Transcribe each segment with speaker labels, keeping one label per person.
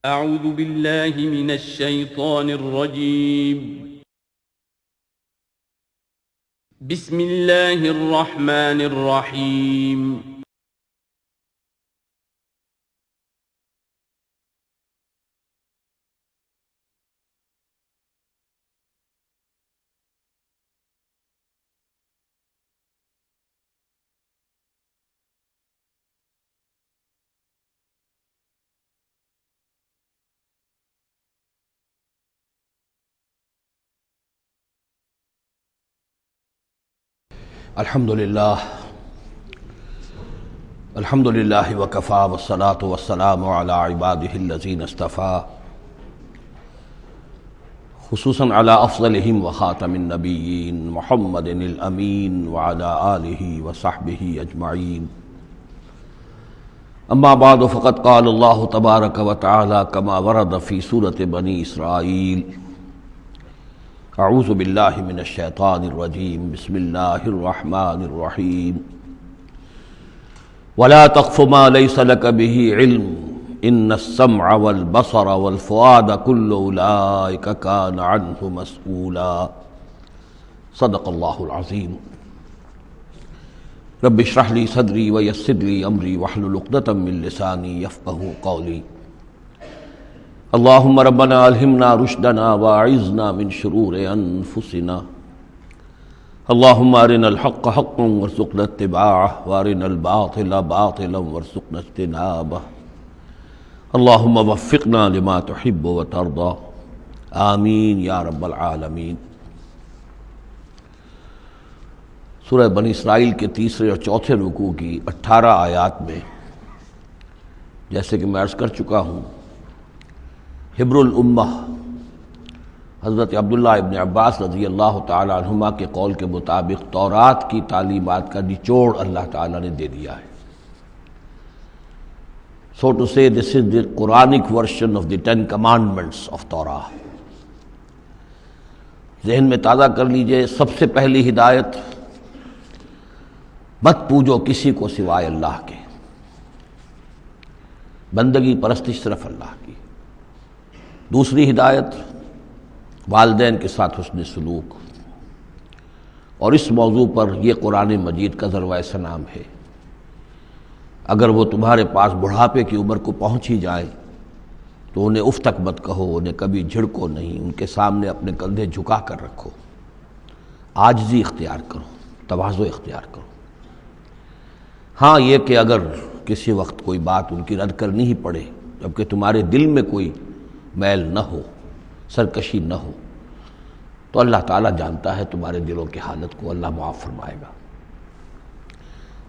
Speaker 1: اعوذ باللہ من الشیطان الرجیم بسم اللہ الرحمن الرحیم
Speaker 2: الحمد للہ وکفی والصلاة والسلام علی عباده الذین اصطفى خصوصاً علی افضلہم وخاتم النبیین محمد الامین وعلی آلہ وصحبہ اجمعین اما بعد فقد قال اللہ تبارک وتعالی کما ورد فی سورۃ بنی اسرائیل اعوذ باللہ من الشیطان الرجیم بسم اللہ الرحمن الرحیم ولا تقف ما ليس لك به علم ان السمع والبصر والفؤاد كل اولئك كان عنه مسؤولا صدق اللہ العظیم رب اشرح لي صدری ويسر لي امری واحلل عقدۃ من لسانی یفقهوا قولی اللہم ربنا الہمنا رشدنا واعذنا من شرور انفسنا اللہم ارنا الحق حقا وارزقنا اتباعه وارنا الباطل باطلا وارزقنا اجتنابه اللہم وفقنا لما تحب وترضى آمین یا رب العالمین۔ سورہ بنی اسرائیل کے تیسرے اور چوتھے رکوع کی 18 آیات میں جیسے کہ میں عرض کر چکا ہوں، حبر الامہ حضرت عبداللہ ابن عباس رضی اللہ تعالی عنہما کے قول کے مطابق تورات کی تعلیمات کا نچوڑ اللہ تعالیٰ نے دے دیا ہے۔ So to say, this is the Quranic version of the 10 commandments of Torah۔ ذہن میں تازہ کر لیجئے، سب سے پہلی ہدایت، مت پوجو کسی کو سوائے اللہ کے، بندگی پرستش صرف اللہ کی۔ دوسری ہدایت، والدین کے ساتھ حسن سلوک، اور اس موضوع پر یہ قرآن مجید کا ذروۂ سنام ہے۔ اگر وہ تمہارے پاس بڑھاپے کی عمر کو پہنچ ہی جائیں تو انہیں اف تک مت کہو، انہیں کبھی جھڑکو نہیں، ان کے سامنے اپنے کندھے جھکا کر رکھو، عاجزی اختیار کرو، تواضع اختیار کرو۔ ہاں یہ کہ اگر کسی وقت کوئی بات ان کی رد کرنی ہی پڑے جبکہ تمہارے دل میں کوئی میل نہ ہو، سرکشی نہ ہو، تو اللہ تعالیٰ جانتا ہے تمہارے دلوں کی حالت کو، اللہ معاف فرمائے گا۔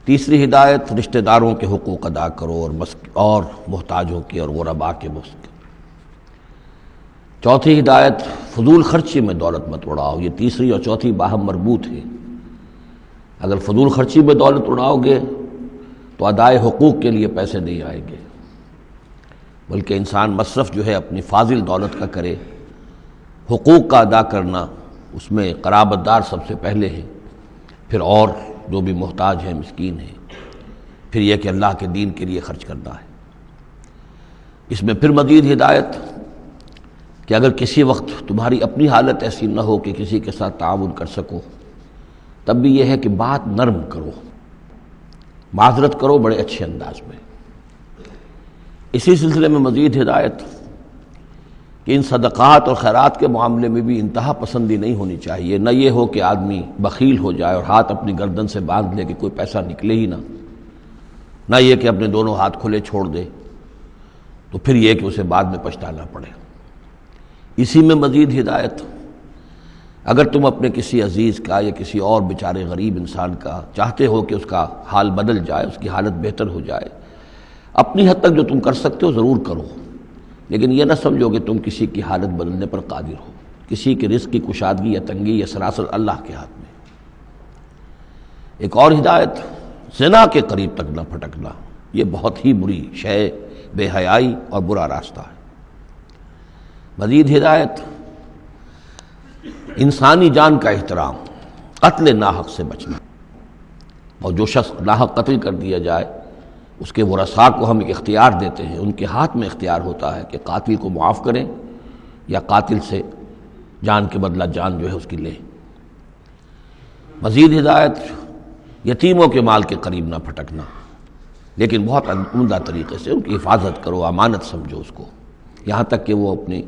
Speaker 2: تیسری ہدایت، رشتہ داروں کے حقوق ادا کرو اور محتاجوں کی اور غرباء کے مسک۔ چوتھی ہدایت، فضول خرچی میں دولت مت اڑاؤ۔ یہ تیسری اور چوتھی باہم مربوط ہے۔ اگر فضول خرچی میں دولت اڑاؤ گے تو ادائے حقوق کے لیے پیسے نہیں آئیں گے، بلکہ انسان مصرف جو ہے اپنی فاضل دولت کا کرے۔ حقوق کا ادا کرنا، اس میں قرابت دار سب سے پہلے ہیں، پھر اور جو بھی محتاج ہیں، مسکین ہیں، پھر یہ کہ اللہ کے دین کے لیے خرچ کرنا ہے۔ اس میں پھر مزید ہدایت کہ اگر کسی وقت تمہاری اپنی حالت ایسی نہ ہو کہ کسی کے ساتھ تعاون کر سکو، تب بھی یہ ہے کہ بات نرم کرو، معذرت کرو بڑے اچھے انداز میں۔ اسی سلسلے میں مزید ہدایت کہ ان صدقات اور خیرات کے معاملے میں بھی انتہا پسندی نہیں ہونی چاہیے۔ نہ یہ ہو کہ آدمی بخیل ہو جائے اور ہاتھ اپنی گردن سے باندھ لے کہ کوئی پیسہ نکلے ہی نہ یہ کہ اپنے دونوں ہاتھ کھلے چھوڑ دے، تو پھر یہ کہ اسے بعد میں پچھتانا پڑے۔ اسی میں مزید ہدایت، اگر تم اپنے کسی عزیز کا یا کسی اور بیچارے غریب انسان کا چاہتے ہو کہ اس کا حال بدل جائے، اس کی حالت بہتر ہو جائے، اپنی حد تک جو تم کر سکتے ہو ضرور کرو، لیکن یہ نہ سمجھو کہ تم کسی کی حالت بدلنے پر قادر ہو۔ کسی کے رزق کی کشادگی یا تنگی یا سراسر اللہ کے ہاتھ میں۔ ایک اور ہدایت، زنا کے قریب تک نہ پھٹکنا، یہ بہت ہی بری شے، بے حیائی اور برا راستہ ہے۔ مزید ہدایت، انسانی جان کا احترام، قتل ناحق سے بچنا، اور جو شخص ناحق قتل کر دیا جائے اس کے ورثاء کو ہم ایک اختیار دیتے ہیں، ان کے ہاتھ میں اختیار ہوتا ہے کہ قاتل کو معاف کریں یا قاتل سے جان کے بدلہ جان جو ہے اس کی لیں۔ مزید ہدایت، یتیموں کے مال کے قریب نہ پھٹکنا، لیکن بہت عمدہ طریقے سے ان کی حفاظت کرو، امانت سمجھو اس کو، یہاں تک کہ وہ اپنی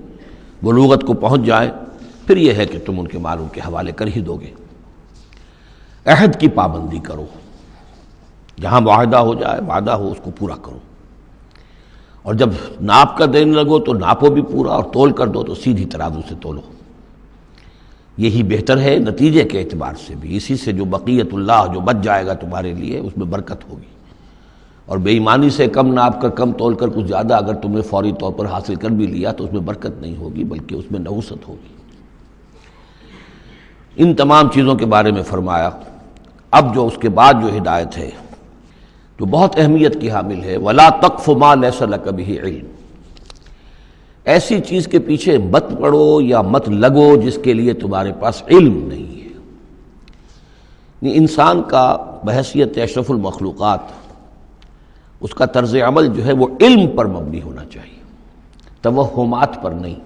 Speaker 2: بلوغت کو پہنچ جائے، پھر یہ ہے کہ تم ان کے مال ان کے حوالے کر ہی دو گے۔ عہد کی پابندی کرو، جہاں معاہدہ ہو جائے، وعدہ ہو، اس کو پورا کرو، اور جب ناپ کا دینے لگو تو ناپو بھی پورا، اور تول کر دو تو سیدھی ترازو سے تولو۔ یہی بہتر ہے نتیجے کے اعتبار سے بھی، اسی سے جو بقیت اللہ جو بچ جائے گا تمہارے لیے اس میں برکت ہوگی، اور بے ایمانی سے کم ناپ کر کم تول کر کچھ زیادہ اگر تم نے فوری طور پر حاصل کر بھی لیا تو اس میں برکت نہیں ہوگی، بلکہ اس میں نحوست ہوگی۔ ان تمام چیزوں کے بارے میں فرمایا۔ اب جو اس کے بعد جو ہدایت ہے جو بہت اہمیت کی حامل ہے، وَلَا تَقْفُ مَا لَيْسَ لَكَ بِهِ عِلْمٌ، ایسی چیز کے پیچھے مت پڑو یا مت لگو جس کے لیے تمہارے پاس علم نہیں ہے۔ انسان کا بحیثیت اشرف المخلوقات اس کا طرز عمل جو ہے وہ علم پر مبنی ہونا چاہیے، توہمات پر نہیں،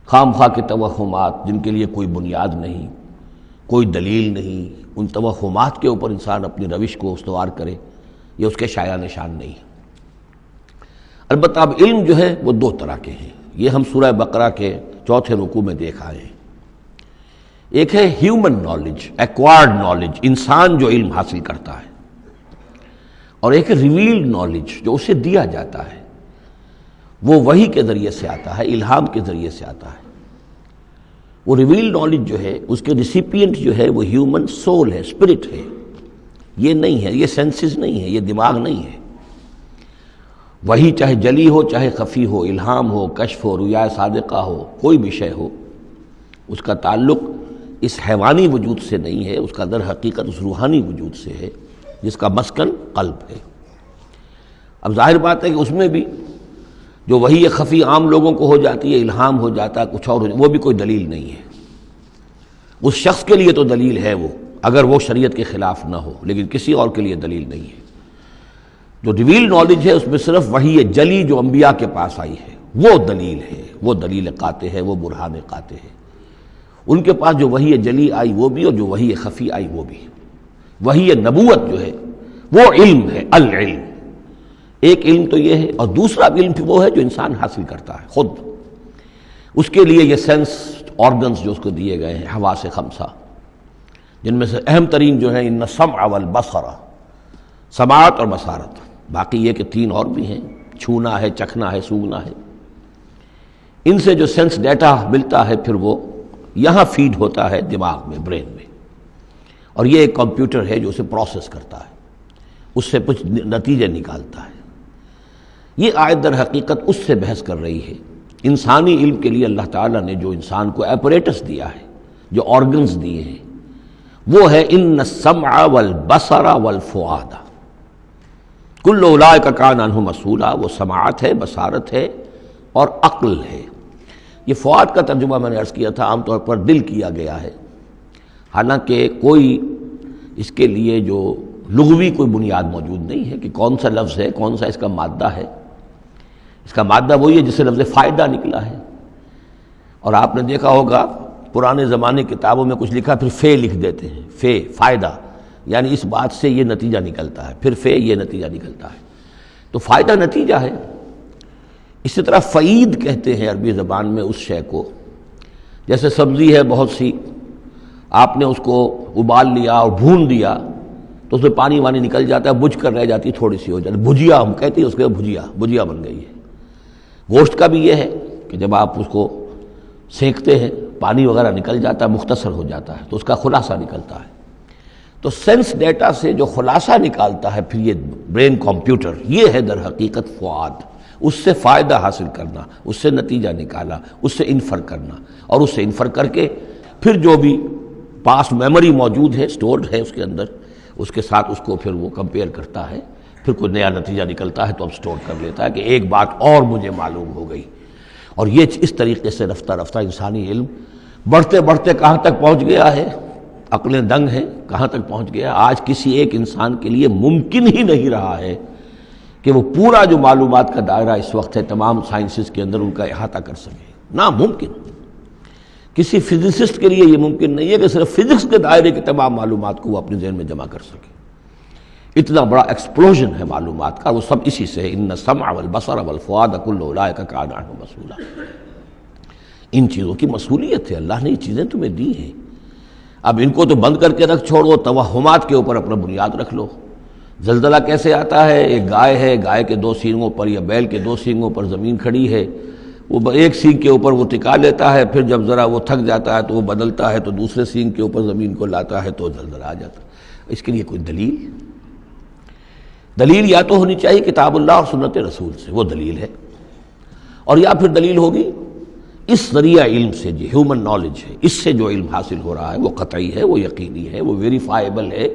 Speaker 2: خام خواہ کے توہمات جن کے لیے کوئی بنیاد نہیں، کوئی دلیل نہیں، ان توہمات کے اوپر انسان اپنی روش کو استوار کرے، یہ اس کے شایع نشان نہیں ہے۔ البتہ اب علم جو ہے وہ دو طرح کے ہیں، یہ ہم سورہ بقرہ کے 4 رکوع میں دیکھ آئے ہیں۔ ایک ہے ہیومن نالج، ایکوائرڈ نالج، انسان جو علم حاصل کرتا ہے، اور ایک ہے ریویلڈ نالج جو اسے دیا جاتا ہے، وہ وحی کے ذریعے سے آتا ہے، الہام کے ذریعے سے آتا ہے۔ وہ ریویلڈ نالج جو ہے اس کے ریسیپینٹ جو ہے وہ ہیومن سول ہے، اسپرٹ ہے، یہ نہیں ہے، یہ سینسز نہیں ہے، یہ دماغ نہیں ہے۔ وہی چاہے جلی ہو چاہے خفی ہو، الہام ہو، کشف ہو، رؤیا صادقہ ہو، کوئی بھی شے ہو، اس کا تعلق اس حیوانی وجود سے نہیں ہے، اس کا در حقیقت اس روحانی وجود سے ہے جس کا مسکن قلب ہے۔ اب ظاہر بات ہے کہ اس میں بھی جو وہی خفی عام لوگوں کو ہو جاتی ہے، الہام ہو جاتا ہے، کچھ اور ہو جاتا ہے، وہ بھی کوئی دلیل نہیں ہے۔ اس شخص کے لیے تو دلیل ہے وہ، اگر وہ شریعت کے خلاف نہ ہو، لیکن کسی اور کے لیے دلیل نہیں ہے۔ جو ریویل نالج ہے اس میں صرف وحی جلی جو انبیاء کے پاس آئی ہے وہ دلیل ہے، وہ دلیل قاطع ہے، وہ برہان قاطع ہے۔ ان کے پاس جو وحی جلی آئی وہ بھی، اور جو وحی خفی آئی وہ بھی۔ وحی نبوت جو ہے وہ علم ہے، العلم۔ ایک علم تو یہ ہے، اور دوسرا علم وہ ہے جو انسان حاصل کرتا ہے خود۔ اس کے لیے یہ سینس آرگنز جو اس کو دیے گئے ہیں، حواس خمسہ، جن میں سے اہم ترین جو ہے ان السمع والبصر، سماعت اور بصارت، باقی یہ کہ 3 اور بھی ہیں، چھونا ہے، چکھنا ہے، سونگھنا ہے۔ ان سے جو سینس ڈیٹا ملتا ہے پھر وہ یہاں فیڈ ہوتا ہے دماغ میں، برین میں، اور یہ ایک کمپیوٹر ہے جو اسے پروسیس کرتا ہے، اس سے کچھ نتیجے نکالتا ہے۔ یہ آیت در حقیقت اس سے بحث کر رہی ہے۔ انسانی علم کے لیے اللہ تعالیٰ نے جو انسان کو ایپریٹس دیا ہے، جو آرگنز دیے ہیں، وہ ہے ان السمع والبصر والفؤاد، کل اولئک کان عنہ مسئولا۔ وہ سماعت ہے، بصارت ہے اور عقل ہے۔ یہ فؤاد کا ترجمہ میں نے عرض کیا تھا، عام طور پر دل کیا گیا ہے، حالانکہ کوئی اس کے لیے جو لغوی کوئی بنیاد موجود نہیں ہے کہ کون سا لفظ ہے، کون سا اس کا مادہ ہے۔ اس کا مادہ وہی ہے جس سے لفظ فائدہ نکلا ہے، اور آپ نے دیکھا ہوگا پرانے زمانے کتابوں میں کچھ لکھا پھر فے لکھ دیتے ہیں، فے فائدہ، یعنی اس بات سے یہ نتیجہ نکلتا ہے، پھر فے یہ نتیجہ نکلتا ہے، تو فائدہ نتیجہ ہے۔ اسی طرح فعید کہتے ہیں عربی زبان میں اس شے کو، جیسے سبزی ہے بہت سی، آپ نے اس کو ابال لیا اور بھون دیا تو اس میں پانی وانی نکل جاتا ہے، بجھ کر رہ جاتی تھوڑی سی ہو جاتی، بھجیا ہم کہتے ہیں اس کے، بھجیا بن گئی ہے۔ گوشت کا بھی یہ ہے کہ جب آپ اس کو سینکتے ہیں پانی وغیرہ نکل جاتا ہے، مختصر ہو جاتا ہے تو اس کا خلاصہ نکلتا ہے۔ تو سینس ڈیٹا سے جو خلاصہ نکالتا ہے پھر یہ برین کمپیوٹر، یہ ہے در حقیقت فؤاد۔ اس سے فائدہ حاصل کرنا، اس سے نتیجہ نکالا، اس سے انفر کرنا، اور اس سے انفر کر کے پھر جو بھی پاسٹ میموری موجود ہے، سٹورڈ ہے اس کے اندر، اس کے ساتھ اس کو پھر وہ کمپیئر کرتا ہے، پھر کوئی نیا نتیجہ نکلتا ہے تو اب سٹور کر لیتا ہے کہ ایک بات اور مجھے معلوم ہو گئی۔ اور یہ اس طریقے سے رفتہ رفتہ انسانی علم بڑھتے بڑھتے کہاں تک پہنچ گیا ہے؟ عقلیں دنگ ہیں، کہاں تک پہنچ گیا؟ آج کسی ایک انسان کے لیے ممکن ہی نہیں رہا ہے کہ وہ پورا جو معلومات کا دائرہ اس وقت ہے تمام سائنسز کے اندر ان کا احاطہ کر سکے، ناممکن۔ کسی فزسسٹ کے لیے یہ ممکن نہیں ہے کہ صرف فزکس کے دائرے کی تمام معلومات کو وہ اپنے ذہن میں جمع کر سکے۔ اتنا بڑا ایکسپلوژن ہے معلومات کا، وہ سب اسی سے ہے۔ ان السمع والبصر والفؤاد کل اولئک کان عنہ مسئولا۔ ان چیزوں کی مسئولیت ہے، اللہ نے یہ چیزیں تمہیں دی ہیں، اب ان کو تو بند کر کے رکھ چھوڑو، توہمات کے اوپر اپنا بنیاد رکھ لو۔ زلزلہ کیسے آتا ہے؟ ایک گائے ہے، گائے کے 2 سینگوں پر یا بیل کے 2 سینگوں پر زمین کھڑی ہے، وہ ایک سینگ کے اوپر وہ ٹکا لیتا ہے، پھر جب ذرا وہ تھک جاتا ہے تو وہ بدلتا ہے، تو دوسرے سینگ کے اوپر زمین کو لاتا ہے تو زلزلہ آ جاتا ہے۔ اس کے لیے کوئی دلیل یا تو ہونی چاہیے کتاب اللہ اور سنت رسول سے، وہ دلیل ہے، اور یا پھر دلیل ہوگی اس ذریعہ علم سے، جو ہیومن نالج ہے، اس سے جو علم حاصل ہو رہا ہے وہ قطعی ہے، وہ یقینی ہے، وہ ویریفائیبل ہے،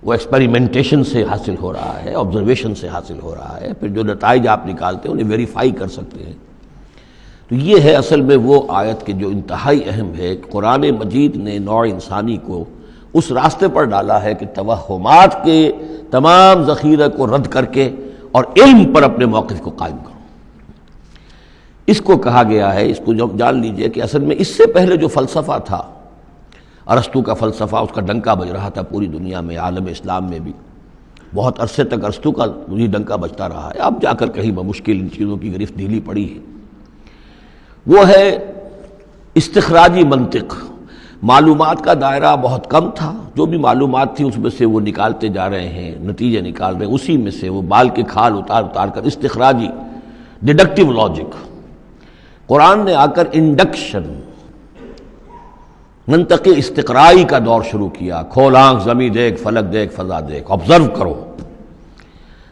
Speaker 2: وہ ایکسپیریمنٹیشن سے حاصل ہو رہا ہے، آبزرویشن سے حاصل ہو رہا ہے، پھر جو نتائج آپ نکالتے ہیں انہیں ویریفائی کر سکتے ہیں۔ تو یہ ہے اصل میں وہ آیت کہ جو انتہائی اہم ہے۔ قرآن مجید نے نوع انسانی کو اس راستے پر ڈالا ہے کہ توہمات کے تمام ذخیرہ کو رد کر کے اور علم پر اپنے موقف کو قائم کرو۔ اس کو کہا گیا ہے، اس کو جان لیجئے کہ اصل میں اس سے پہلے جو فلسفہ تھا، ارسطو کا فلسفہ، اس کا ڈنکا بج رہا تھا پوری دنیا میں، عالم اسلام میں بھی بہت عرصے تک ارسطو کا یہ ڈنکا بجتا رہا ہے، اب جا کر کہیں بمشکل ان چیزوں کی گرفت ڈھیلی پڑی ہے۔ وہ ہے استخراجی منطق۔ معلومات کا دائرہ بہت کم تھا، جو بھی معلومات تھی اس میں سے وہ نکالتے جا رہے ہیں، نتیجے نکال رہے ہیں، اسی میں سے وہ بال کے کھال اتار کر استخراجی ڈیڈکٹیو لاجک۔ قرآن نے آ کر انڈکشن، منطقی استقرائی کا دور شروع کیا۔ کھول آنکھ، زمین دیکھ، فلک دیکھ، فضا دیکھ، آبزرو کرو۔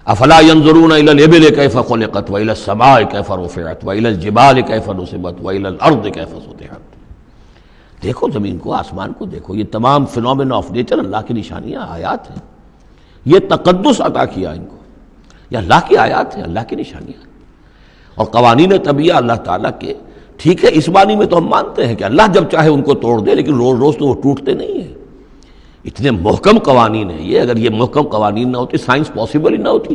Speaker 2: افلا ينظرون الى الابل كيف خلقت والى السماء كيف رفعت والى الجبال كيف نصبت والى الارض كيف سطحت۔ دیکھو زمین کو، آسمان کو دیکھو، یہ تمام فینومینا آف نیچر اللہ کی نشانیاں، آیات ہیں۔ یہ تقدس عطا کیا ان کو، یہ اللہ کی آیات ہیں، اللہ کی نشانیاں اور قوانین طبیعہ اللہ تعالیٰ کے۔ ٹھیک ہے، اس معنی میں تو ہم مانتے ہیں کہ اللہ جب چاہے ان کو توڑ دے، لیکن روز روز تو وہ ٹوٹتے نہیں ہیں۔ اتنے محکم قوانین ہیں یہ، اگر یہ محکم قوانین نہ ہوتی، سائنس پاسبل ہی نہ ہوتی،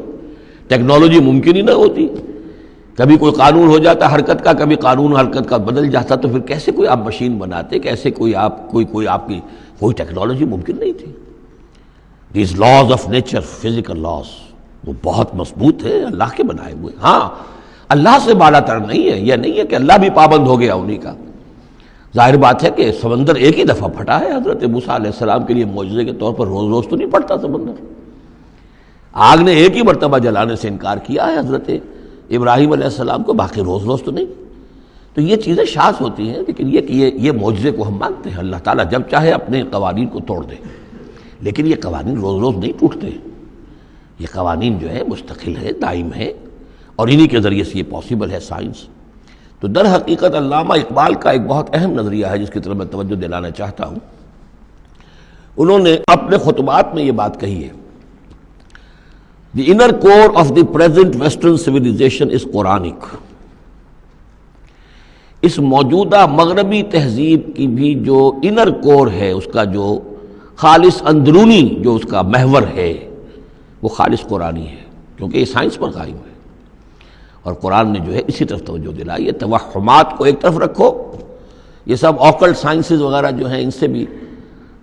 Speaker 2: ٹیکنالوجی ممکن ہی نہ ہوتی۔ کبھی کوئی قانون ہو جاتا حرکت کا، کبھی قانون حرکت کا بدل جاتا، تو پھر کیسے کوئی آپ مشین بناتے، کیسے کوئی آپ کوئی ٹیکنالوجی ممکن نہیں تھی۔ These laws of nature, physical laws, وہ بہت مضبوط ہے، اللہ کے بنائے ہوئے۔ ہاں، اللہ سے بالا تر نہیں ہے، یہ نہیں ہے کہ اللہ بھی پابند ہو گیا انہی کا۔ ظاہر بات ہے کہ سمندر ایک ہی دفعہ پھٹا ہے، حضرت موسیٰ علیہ السلام کے لیے معجزے کے طور پر روز روز تو نہیں پھٹتا سمندر۔ آگ نے ایک ہی مرتبہ جلانے سے انکار کیا ہے حضرت ابراہیم علیہ السلام کو، باقی روز روز تو نہیں۔ تو یہ چیزیں شاذ ہوتی ہیں، لیکن یہ معجزے کو ہم مانتے ہیں، اللہ تعالیٰ جب چاہے اپنے قوانین کو توڑ دے، لیکن یہ قوانین روز روز نہیں ٹوٹتے۔ یہ قوانین جو ہے مستقل ہے، دائم ہے، اور انہی کے ذریعے سے یہ پاسبل ہے سائنس۔ تو در حقیقت علامہ اقبال کا ایک بہت اہم نظریہ ہے جس کی طرف میں توجہ دلانا چاہتا ہوں۔ انہوں نے اپنے خطبات میں یہ بات کہی ہے، The inner core of the present Western civilization is Quranic۔ اس موجودہ مغربی تہذیب کی بھی جو انر کور ہے، اس کا جو خالص اندرونی جو اس کا محور ہے، وہ خالص قرآنی ہے، کیونکہ یہ سائنس پر قائم ہے۔ اور قرآن نے جو ہے اسی طرف توجہ دلائی ہے۔ توہمات کو ایک طرف رکھو، یہ سب آکلٹ سائنسز وغیرہ جو ہیں، ان سے بھی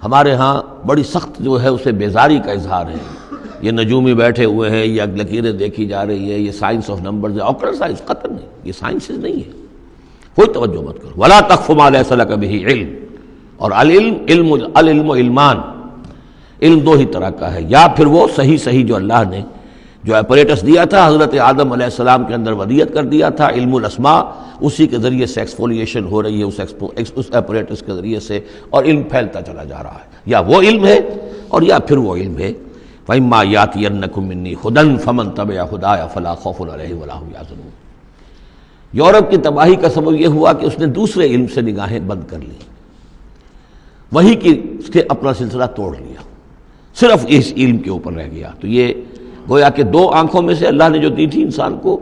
Speaker 2: ہمارے ہاں بڑی سخت جو ہے اسے بیزاری کا اظہار ہے۔ یہ نجومی بیٹھے ہوئے ہیں، یہ لکیریں دیکھی جا رہی ہے، یہ سائنس آف نمبرز ہے، آکلٹ سائنس قطعاً نہیں، یہ سائنسز نہیں ہے، کوئی توجہ مت کرو۔ ولا تقف ما لیس لک بہ علم، اور العلم علمان، علم دو ہی طرح کا ہے، یا پھر وہ صحیح جو اللہ نے جو اپریٹس دیا تھا حضرت آدم علیہ السلام کے اندر ودیت کر دیا تھا، علم الاسماء، اسی کے ذریعے سے ایکسفولیشن ہو رہی ہے اس اپریٹس کے ذریعے سے، اور علم پھیلتا چلا جا رہا ہے۔ یا وہ علم ہے اور یا پھر وہ علم ہے وَإِمَّا يَأْتِيَنَّكُم مِّنِّي هُدًى فَمَن تَبِعَ هُدَايَ فَلَا خَوْفٌ عَلَيْهِمْ وَلَا هُمْ يَحْزَنُونَ۔ یورپ کی تباہی کا سبب یہ ہوا کہ اس نے دوسرے علم سے نگاہیں بند کر لی، وہی کی اس کے اپنا سلسلہ توڑ لیا، صرف اس علم کے اوپر رہ گیا۔ تو یہ گویا کہ دو آنکھوں میں سے اللہ نے جو دی تھی انسان کو،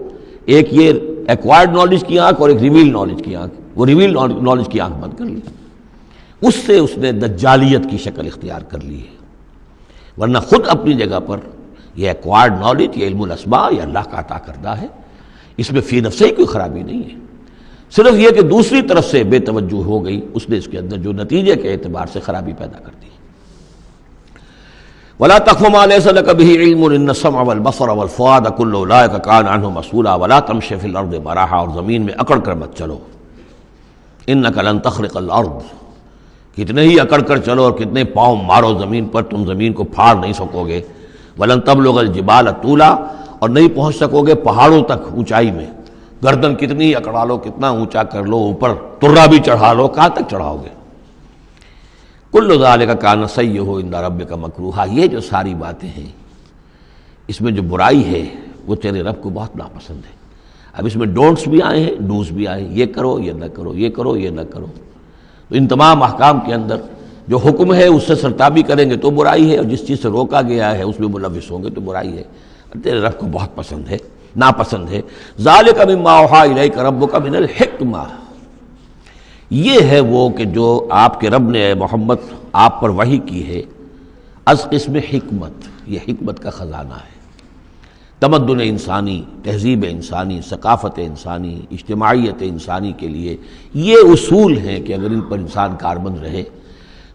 Speaker 2: ایک یہ ایکوائرڈ نالج کی آنکھ اور ایک ریویل نالج کی آنکھ، وہ ریویل نالج کی آنکھ بند کر لی۔ اس سے اس نے دجالیت کی شکل اختیار کر لی ہے، ورنہ خود اپنی جگہ پر یہ ایکوائرڈ نالج، یہ علم الاسماء، یہ اللہ کا عطا کردہ ہے، اس میں فی نفسہ ہی کوئی خرابی نہیں ہے، صرف یہ کہ دوسری طرف سے بے توجہ ہو گئی، اس نے اس کے اندر جو نتیجے کے اعتبار سے خرابی پیدا کر دی۔ وَلَا تَقْفُ مَا لَيْسَ لَكَ بِهِ عِلْمٌ إِنَّ السَّمْعَ وَالْبَصَرَ وَالْفُؤَادَ كُلُّ أُولَٰئِكَ كَانَ عَنْهُ مسؤولا وَلَا تَمْشِ فِي الْأَرْضِ مَرَحًا، اور زمین میں اکڑ کر مت چلو، إِنَّكَ لَن تَخْرِقَ الْأَرْضَ، کتنے ہی اکڑ کر چلو اور کتنے پاؤں مارو زمین پر، تم زمین کو پھاڑ نہیں سکو گے۔ وَلَن تَبْلُغَ الْجِبَالَ طُولًا، اور نہیں پہنچ سکو گے پہاڑوں تک اونچائی میں، گردن کتنی ہی اکڑا لو، کتنا اونچا کر لو، اوپر ترا بھی چڑھا لو، کہاں تک چڑھاؤ گے؟ کل ذالک کان سیئہ عند ربک مکروہا، یہ جو ساری باتیں ہیں اس میں جو برائی ہے وہ تیرے رب کو بہت ناپسند ہے۔ اب اس میں ڈونٹس بھی آئے ہیں، ڈوز بھی آئے ہیں، یہ کرو یہ نہ کرو، یہ کرو یہ نہ کرو، تو ان تمام احکام کے اندر جو حکم ہے اس سے سرتابی کریں گے تو برائی ہے، اور جس چیز سے روکا گیا ہے اس میں ملوث ہوں گے تو برائی ہے، تیرے رب کو بہت پسند ہے، ناپسند ہے۔ ذالک مما اوحی الیک ربک من الحکمہ، یہ ہے وہ کہ جو آپ کے رب نے اے محمد آپ پر وحی کی ہے، از قسم حکمت، یہ حکمت کا خزانہ ہے، تمدن انسانی، تہذیب انسانی، ثقافت انسانی، اجتماعیت انسانی کے لیے یہ اصول ہیں کہ اگر ان پر انسان کاربند رہے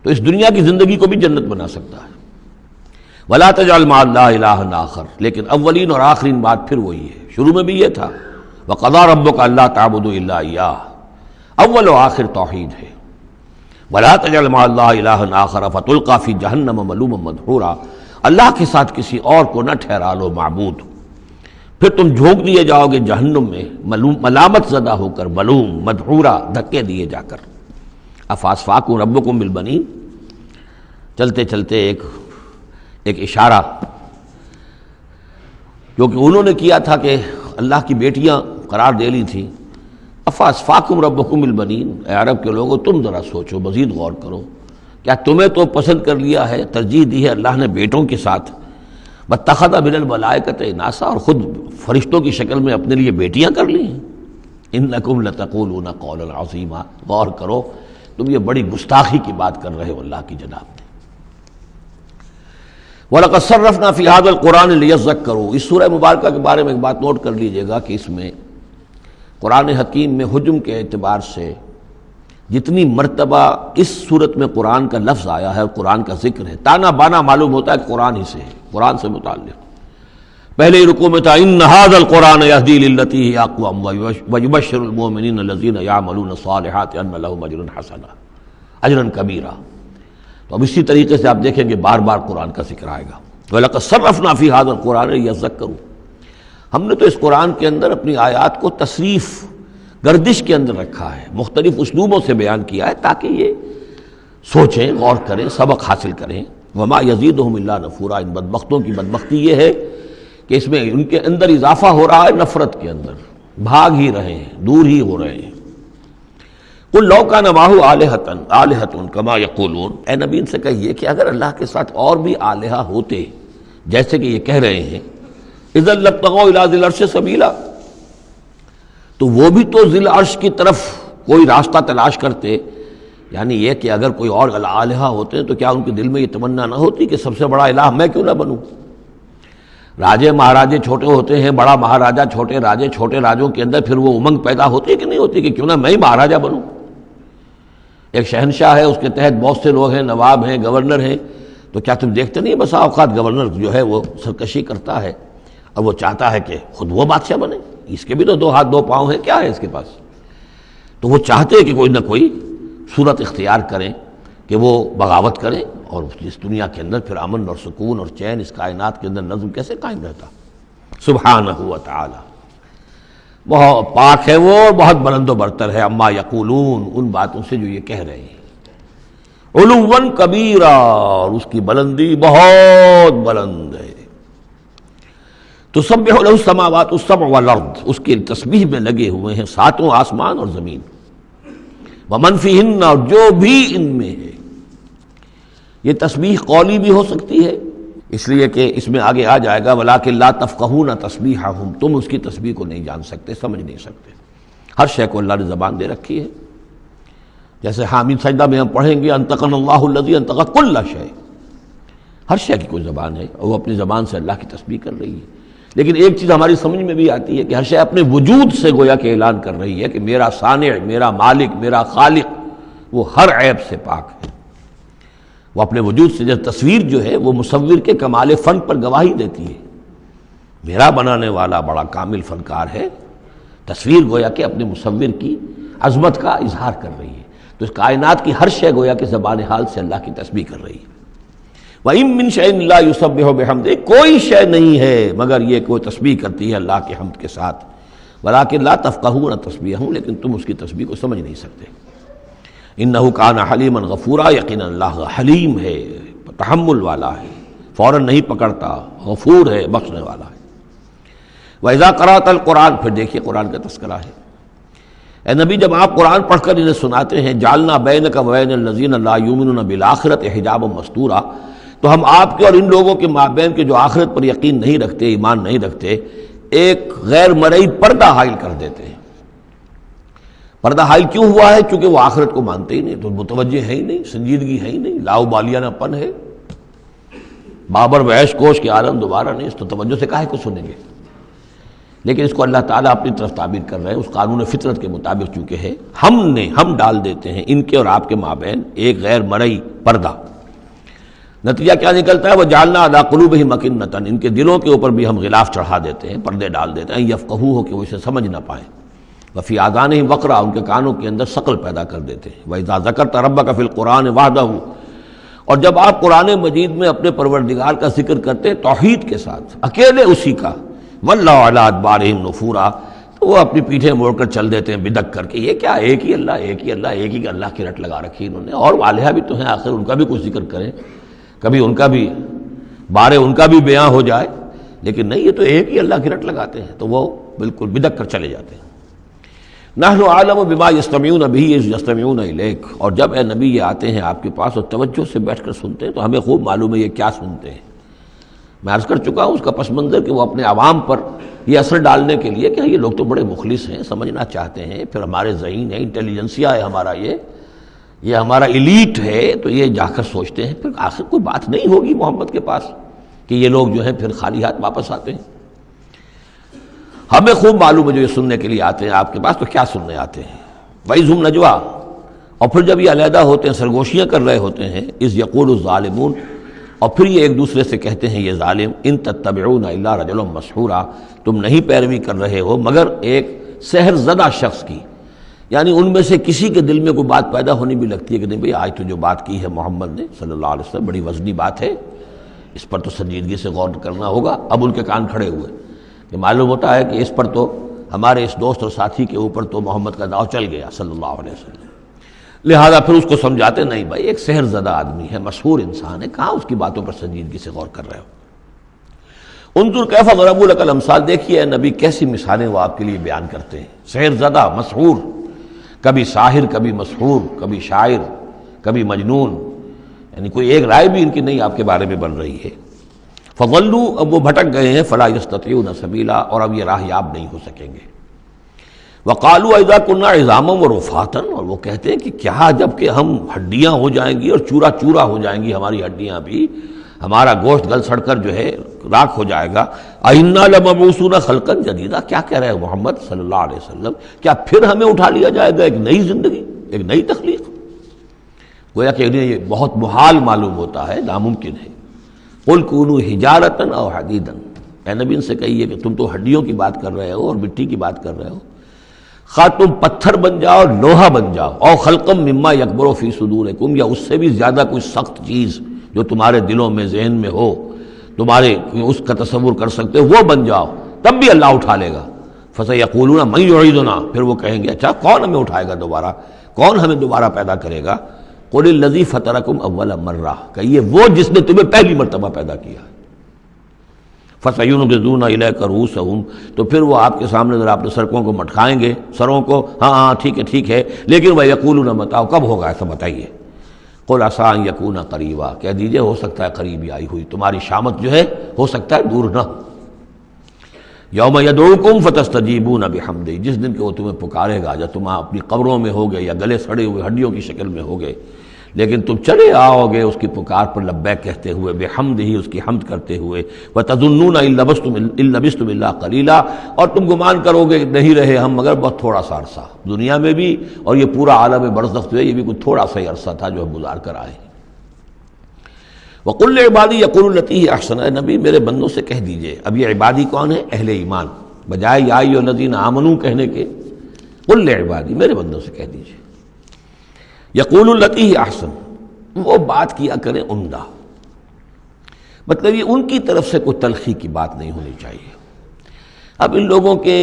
Speaker 2: تو اس دنیا کی زندگی کو بھی جنت بنا سکتا ہے۔ وَلَا تَجْعَلْ مَعَ اللَّهِ إِلَٰهًا آخر، لیکن اولین اور آخرین بات پھر وہی ہے، شروع میں بھی یہ تھا وَقَضَىٰ رَبُّكَ أَلَّا تَعْبُدُوا إِلَّا إِيَّاهُ، اول و آخر توحید ہے۔ وَلَا تَجْعَلْ مَعَ اللَّهِ إِلَٰهًا آخَرَ فَتُلْقَىٰ فِي جَهَنَّمَ مَلُومًا مَدْحُورًا، اللہ کے ساتھ کسی اور کو نہ ٹھہرا لو معبود، پھر تم جھونک دیے جاؤ گے جہنم میں ملامت زدہ ہو کر، ملوم مدحورا، دھکے دیے جا کر۔ افاسفاکم ربکم بالبنین، چلتے چلتے ایک اشارہ جو کہ انہوں نے کیا تھا کہ اللہ کی بیٹیاں قرار دے لی تھیں، افاسفاکم ربکم بالبنین، اے عرب کے لوگوں تم ذرا سوچو، مزید غور کرو، کیا تمہیں تو پسند کر لیا ہے، ترجیح دی ہے اللہ نے بیٹوں کے ساتھ، واتخذ من الملائکۃ اناسا، اور خود فرشتوں کی شکل میں اپنے لیے بیٹیاں کر لی ہیں۔ انکم لتقولون قولا عظیما، غور کرو تم یہ بڑی گستاخی کی بات کر رہے ہو اللہ کی جناب میں۔ وَلَقَدْ صَرَّفْنَا فِي هَذَا الْقُرْآنِ لِيَذَّكَّرُوا، اس سورہ مبارکہ کے بارے میں ایک بات نوٹ کر لیجئے گا کہ اس میں قرآن حکیم میں حجم کے اعتبار سے جتنی مرتبہ اس صورت میں قرآن کا لفظ آیا ہے اور قرآن کا ذکر ہے، تانا بانا معلوم ہوتا ہے کہ قرآن ہی سے ہے، قرآن سے متعلق۔ پہلے ہی رکوع میں تھا ان ھذا القرآن یہدی للتی ہی اقوم ویبشر المؤمنین الذین یعملون الصالحات ان لهم اجرا حسنا، اجرا کبیرا۔ تو اب اسی طریقے سے آپ دیکھیں گے بار بار قرآن کا ذکر آئے گا۔ وَلَقَدْ صَرَّفْنَا فِي هَذَا الْقُرْآنِ لِيَذَّكَّرُوا، ہم نے تو اس قرآن کے اندر اپنی آیات کو تصریف گردش کے اندر رکھا ہے، مختلف اسلوبوں سے بیان کیا ہے تاکہ یہ سوچیں، غور کریں، سبق حاصل کریں۔ وما یزیدہم الا نفورا، ان بدبختوں کی بدبختی یہ ہے کہ اس میں ان کے اندر اضافہ ہو رہا ہے نفرت کے اندر، بھاگ ہی رہے ہیں، دور ہی ہو رہے ہیں۔ قل لو کان معہ آلہۃ کما یقولون، اے نبی ان سے کہیے کہ اگر اللہ کے ساتھ اور بھی آلہہ ہوتے جیسے کہ یہ کہہ رہے ہیں، اذا لابتغوا الی ذی العرش سبیلا، تو وہ بھی تو ذی العرش کی طرف کوئی راستہ تلاش کرتے، یعنی یہ کہ اگر کوئی اور الہہ ہوتے ہیں تو کیا ان کے دل میں یہ تمنا نہ ہوتی کہ سب سے بڑا الہ میں کیوں نہ بنوں؟ راجے مہاراجے چھوٹے ہوتے ہیں، بڑا مہاراجہ چھوٹے راجے، چھوٹے راجوں کے اندر پھر وہ امنگ پیدا ہوتی ہے کہ نہیں ہوتی کہ کیوں نہ میں ہی مہاراجہ بنوں؟ ایک شہنشاہ ہے، اس کے تحت بہت سے لوگ ہیں، نواب ہیں، گورنر ہیں، تو کیا تم دیکھتے نہیں بسا اوقات گورنر جو ہے وہ سرکشی کرتا ہے اور وہ چاہتا ہے کہ خود وہ بادشاہ بنے، اس کے بھی تو 2 ہاتھ 2 پاؤں ہیں، کیا ہے اس کے پاس؟ تو وہ چاہتے ہیں کہ کوئی نہ کوئی صورت اختیار کریں کہ وہ بغاوت کریں، اور اس دنیا کے اندر پھر امن اور سکون اور چین، اس کائنات کے اندر نظم کیسے قائم رہتا؟ سبحانہ و تعالی، بہت پاک ہے وہ، بہت بلند و برتر ہے، اما یقولون، ان باتوں سے جو یہ کہہ رہے ہیں، علوا کبیرا، اور اس کی بلندی بہت بلند ہے۔ تسبح له السماوات السبع والارض، اس کی تسبیح میں لگے ہوئے ہیں 7 آسمان اور زمین، ومن فیہن، اور جو بھی ان میں ہے۔ یہ تسبیح قولی بھی ہو سکتی ہے، اس لیے کہ اس میں آگے آ جائے گا وَلَٰكِن لَا تَفْقَهُونَ تَسْبِيحَهُمْ، تم اس کی تسبیح کو نہیں جان سکتے، سمجھ نہیں سکتے۔ ہر شے کو اللہ نے زبان دے رکھی ہے، جیسے حامد سجدہ میں ہم پڑھیں گے انطقنا اللہ الذی انطق کل شیء، ہر شے کی کوئی زبان ہے اور وہ اپنی زبان سے اللہ کی تسبیح کر رہی ہے۔ لیکن ایک چیز ہماری سمجھ میں بھی آتی ہے کہ ہر شے اپنے وجود سے گویا کہ اعلان کر رہی ہے کہ میرا صانع، میرا مالک، میرا خالق وہ ہر عیب سے پاک ہے۔ وہ اپنے وجود سے، جب تصویر جو ہے وہ مصور کے کمال فن پر گواہی دیتی ہے، میرا بنانے والا بڑا کامل فنکار ہے۔ تصویر گویا کہ اپنے مصور کی عظمت کا اظہار کر رہی ہے، تو اس کائنات کی ہر شے گویا کہ زبان حال سے اللہ کی تسبیح کر رہی ہے۔ وَإِن مِّن شَيْءٍ لَّا يُسَبِّحُ بِحَمْدِهِ، کوئی شے نہیں ہے مگر یہ کوئی تسبیح کرتی ہے اللہ کی حمد کے ساتھ، وَلَٰكِن لَّا تَفْقَهُونَ تَسْبِيحَهُمْ، لیکن تم اس کی تسبیح کو سمجھ نہیں سکتے۔ إِنَّهُ كَانَ حَلِيمًا غَفُورًا، یقیناً اللہ حلیم ہے، تحمل والا ہے، فوراً نہیں پکڑتا، غفور ہے، بخشنے والا ہے۔ وَإِذَا قَرَأْتَ الْقُرْآنَ، پھر دیکھیے قرآن کا تذکرہ ہے۔ اے نبی جب آپ قرآن پڑھ کر انہیں سناتے ہیں، جعلنا بینک وبین الذین لا یؤمنون بالآخرۃ حجابا مستورا، تو ہم آپ کے اور ان لوگوں کے مابین کے جو آخرت پر یقین نہیں رکھتے، ایمان نہیں رکھتے، ایک غیر مرئی پردہ حائل کر دیتے ہیں۔ پردہ حائل کیوں ہوا ہے؟ چونکہ وہ آخرت کو مانتے ہی نہیں، تو متوجہ ہے ہی نہیں، سنجیدگی ہے ہی نہیں، لاؤ بالیانہ پن ہے، بابر وحش کوش کے عالم دوبارہ نہیں، اس تو توجہ سے کاہے کو سنیں گے؟ لیکن اس کو اللہ تعالیٰ اپنی طرف تعبیر کر رہے ہیں، اس قانون فطرت کے مطابق چونکہ ہے، ہم ڈال دیتے ہیں ان کے اور آپ کے مابین ایک غیر مرئی پردہ۔ نتیجہ کیا نکلتا ہے؟ وَجَعَلْنَا عَلَىٰ قُلُوبِهِمْ أَكِنَّةً، ان کے دلوں کے اوپر بھی ہم غلاف چڑھا دیتے ہیں، پردے ڈال دیتے ہیں، یفقہوہ، کہ وہ اسے سمجھ نہ پائیں، وفی آذانہم وقرا، ان کے کانوں کے اندر ثقل پیدا کر دیتے ہیں۔ وَإِذَا ذَكَرْتَ رَبَّكَ فِي الْقُرْآنِ وَحْدَهُ، اور جب آپ قرآن مجید میں اپنے پروردگار کا ذکر کرتے ہیں توحید کے ساتھ، اکیلے اسی کا، وَاللَّهُ عَلَىٰ أَدْبَارِهِمْ نُفُورًا، تو وہ اپنی پیٹھیں موڑ کر چل دیتے ہیں بدک کر کے۔ یہ کیا، ایک ہی اللہ، ایک ہی اللہ، ایک ہی اللہ کی رٹ لگا رکھی انہوں نے، اور الہہ بھی تو ہیں، آخر ان کا بھی کچھ ذکر کریں، کبھی ان کا بھی بارے ان کا بھی بیان ہو جائے، لیکن نہیں، یہ تو ایک ہی اللہ کی رٹ لگاتے ہیں، تو وہ بالکل بدک کر چلے جاتے ہیں۔ نحن اعلم بما یستمعون به اذ یستمعون الیک، اور جب اے نبی یہ آتے ہیں آپ کے پاس اور توجہ سے بیٹھ کر سنتے ہیں تو ہمیں خوب معلوم ہے یہ کیا سنتے ہیں۔ میں عرض کر چکا ہوں اس کا پس منظر کہ وہ اپنے عوام پر یہ اثر ڈالنے کے لیے کہ یہ لوگ تو بڑے مخلص ہیں، سمجھنا چاہتے ہیں، پھر ہمارے ذہین ہے، انٹیلیجنسیا ہے ہمارا، یہ ہمارا ایلیٹ ہے، تو یہ جا کر سوچتے ہیں پھر آخر کوئی بات نہیں ہوگی محمد کے پاس کہ یہ لوگ جو ہیں پھر خالی ہاتھ واپس آتے ہیں۔ ہمیں خوب معلوم ہے جو یہ سننے کے لیے آتے ہیں آپ کے پاس تو کیا سننے آتے ہیں۔ وَإِذْ هُمْ نَجْوَىٰ، اور پھر جب یہ علیحدہ ہوتے ہیں، سرگوشیاں کر رہے ہوتے ہیں، اِذْ يَقُولُ الظَّالِمُونَ، اور پھر یہ ایک دوسرے سے کہتے ہیں یہ ظالم، ان تتبعون الا رجلا مسحورا، تم نہیں پیروی کر رہے ہو مگر ایک سحر زدہ شخص کی، یعنی ان میں سے کسی کے دل میں کوئی بات پیدا ہونی بھی لگتی ہے کہ نہیں بھئی آج تو جو بات کی ہے محمد نے صلی اللہ علیہ وسلم بڑی وزنی بات ہے، اس پر تو سنجیدگی سے غور کرنا ہوگا۔ اب ان کے کان کھڑے ہوئے کہ معلوم ہوتا ہے کہ اس پر تو ہمارے اس دوست اور ساتھی کے اوپر تو محمد کا داؤ چل گیا صلی اللہ علیہ وسلم، لہذا پھر اس کو سمجھاتے نہیں بھائی ایک سحر زدہ آدمی ہے، مسحور انسان ہے، کہاں اس کی باتوں پر سنجیدگی سے غور کر رہے ہو۔ انظر کیف ضربوا لک الامثال، دیکھیے اے نبی کیسی مثالیں وہ آپ کے لیے بیان کرتے ہیں، سحر زدہ، مسحور، کبھی ساحر، کبھی مسحور، کبھی شاعر، کبھی مجنون، یعنی کوئی ایک رائے بھی ان کی نہیں آپ کے بارے میں بن رہی ہے۔ فضلوا، اب وہ بھٹک گئے ہیں، فلا یستطیعون سبیلا، اور اب یہ راہ یاب نہیں ہو سکیں گے۔ وقالوا اذا كنا عظاما ورفاتا، اور وہ کہتے ہیں کہ کیا جب کہ ہم ہڈیاں ہو جائیں گی اور چورا چورا ہو جائیں گی ہماری ہڈیاں بھی، ہمارا گوشت گل سڑ کر جو ہے راکھ ہو جائے گا، اِنَّا لَمَبْعُوثُونَ خَلْقًا جَدِيدًا، کیا کہہ رہے ہیں محمد صلی اللہ علیہ وسلم، کیا پھر ہمیں اٹھا لیا جائے گا ایک نئی زندگی، ایک نئی تخلیق؟ گویا کہ انہیں یہ بہت محال معلوم ہوتا ہے، ناممکن ہے۔ قُلْ كُونُوا حِجَارَةً أَوْ حَدِيدًا، اے نبی ان سے کہیے کہ تم تو ہڈیوں کی بات کر رہے ہو اور مٹی کی بات کر رہے ہو، خواہ تم پتھر بن جاؤ، لوہا بن جاؤ، او خلقم مما یکبر فی صدورکم، یا اس سے بھی زیادہ کوئی سخت چیز جو تمہارے دلوں میں ذہن میں ہو، تمہارے اس کا تصور کر سکتے ہو، وہ بن جاؤ، تب بھی اللہ اٹھا لے گا۔ فسیقولون من یعیدنا، پھر وہ کہیں گے اچھا کون ہمیں اٹھائے گا دوبارہ، کون ہمیں دوبارہ پیدا کرے گا؟ قل الذی فطرکم اول مرہ، کہیے وہ جس نے تمہیں پہلی مرتبہ پیدا کیا۔ فَسَيُنْغِضُونَ إِلَيْكَ رُؤُوسَهُمْ، تو پھر وہ آپ کے سامنے ذرا اپنے سرکوں کو مٹکائیں گے، سروں کو، ہاں ٹھیک ہے، لیکن وَيَقُولُونَ مَتَىٰ، کب ہوگا ایسا بتائیے۔ قُلْ عَسَىٰ أَن يَكُونَ قَرِيبًا، کہہ دیجئے ہو سکتا ہے قریب ہی آئی ہوئی، تمہاری شامت جو ہے ہو سکتا ہے دور نہ ہو۔ یوم یدعوکم فتستجیبون بحمدہ، جس دن کہ وہ تمہیں پکارے گا جب تم اپنی قبروں میں ہوگے یا گلے سڑے ہوئے ہڈیوں کی شکل میں ہوگے، لیکن تم چلے آؤ گے اس کی پکار پر لبیک کہتے ہوئے، بحمدہ ہی اس کی حمد کرتے ہوئے، وتظنون ان لبثتم الا قلیلا، اور تم گمان کرو گے نہیں رہے ہم مگر بہت تھوڑا سا عرصہ، دنیا میں بھی اور یہ پورا عالم برزخ جو ہے یہ بھی کوئی تھوڑا سا ہی عرصہ تھا جو ہم گزار کر آئے۔ وَقُلْ لِعِبَادِي يَقُولُوا الَّتِي هِيَ أَحْسَنُ، اے نبی میرے بندوں سے کہہ دیجئے، اب یہ عبادی کون ہے؟ اہل ایمان، بجائے یا ایھا الذین آمنوا کہنے کے قُلْ لِعِبَادِي میرے بندوں سے کہہ دیجئے، يَقُولُوا الَّتِي هِيَ أَحْسَنُ، وہ بات کیا کریں عمدہ، مطلب یہ ان کی طرف سے کوئی تلخی کی بات نہیں ہونی چاہیے۔ اب ان لوگوں کے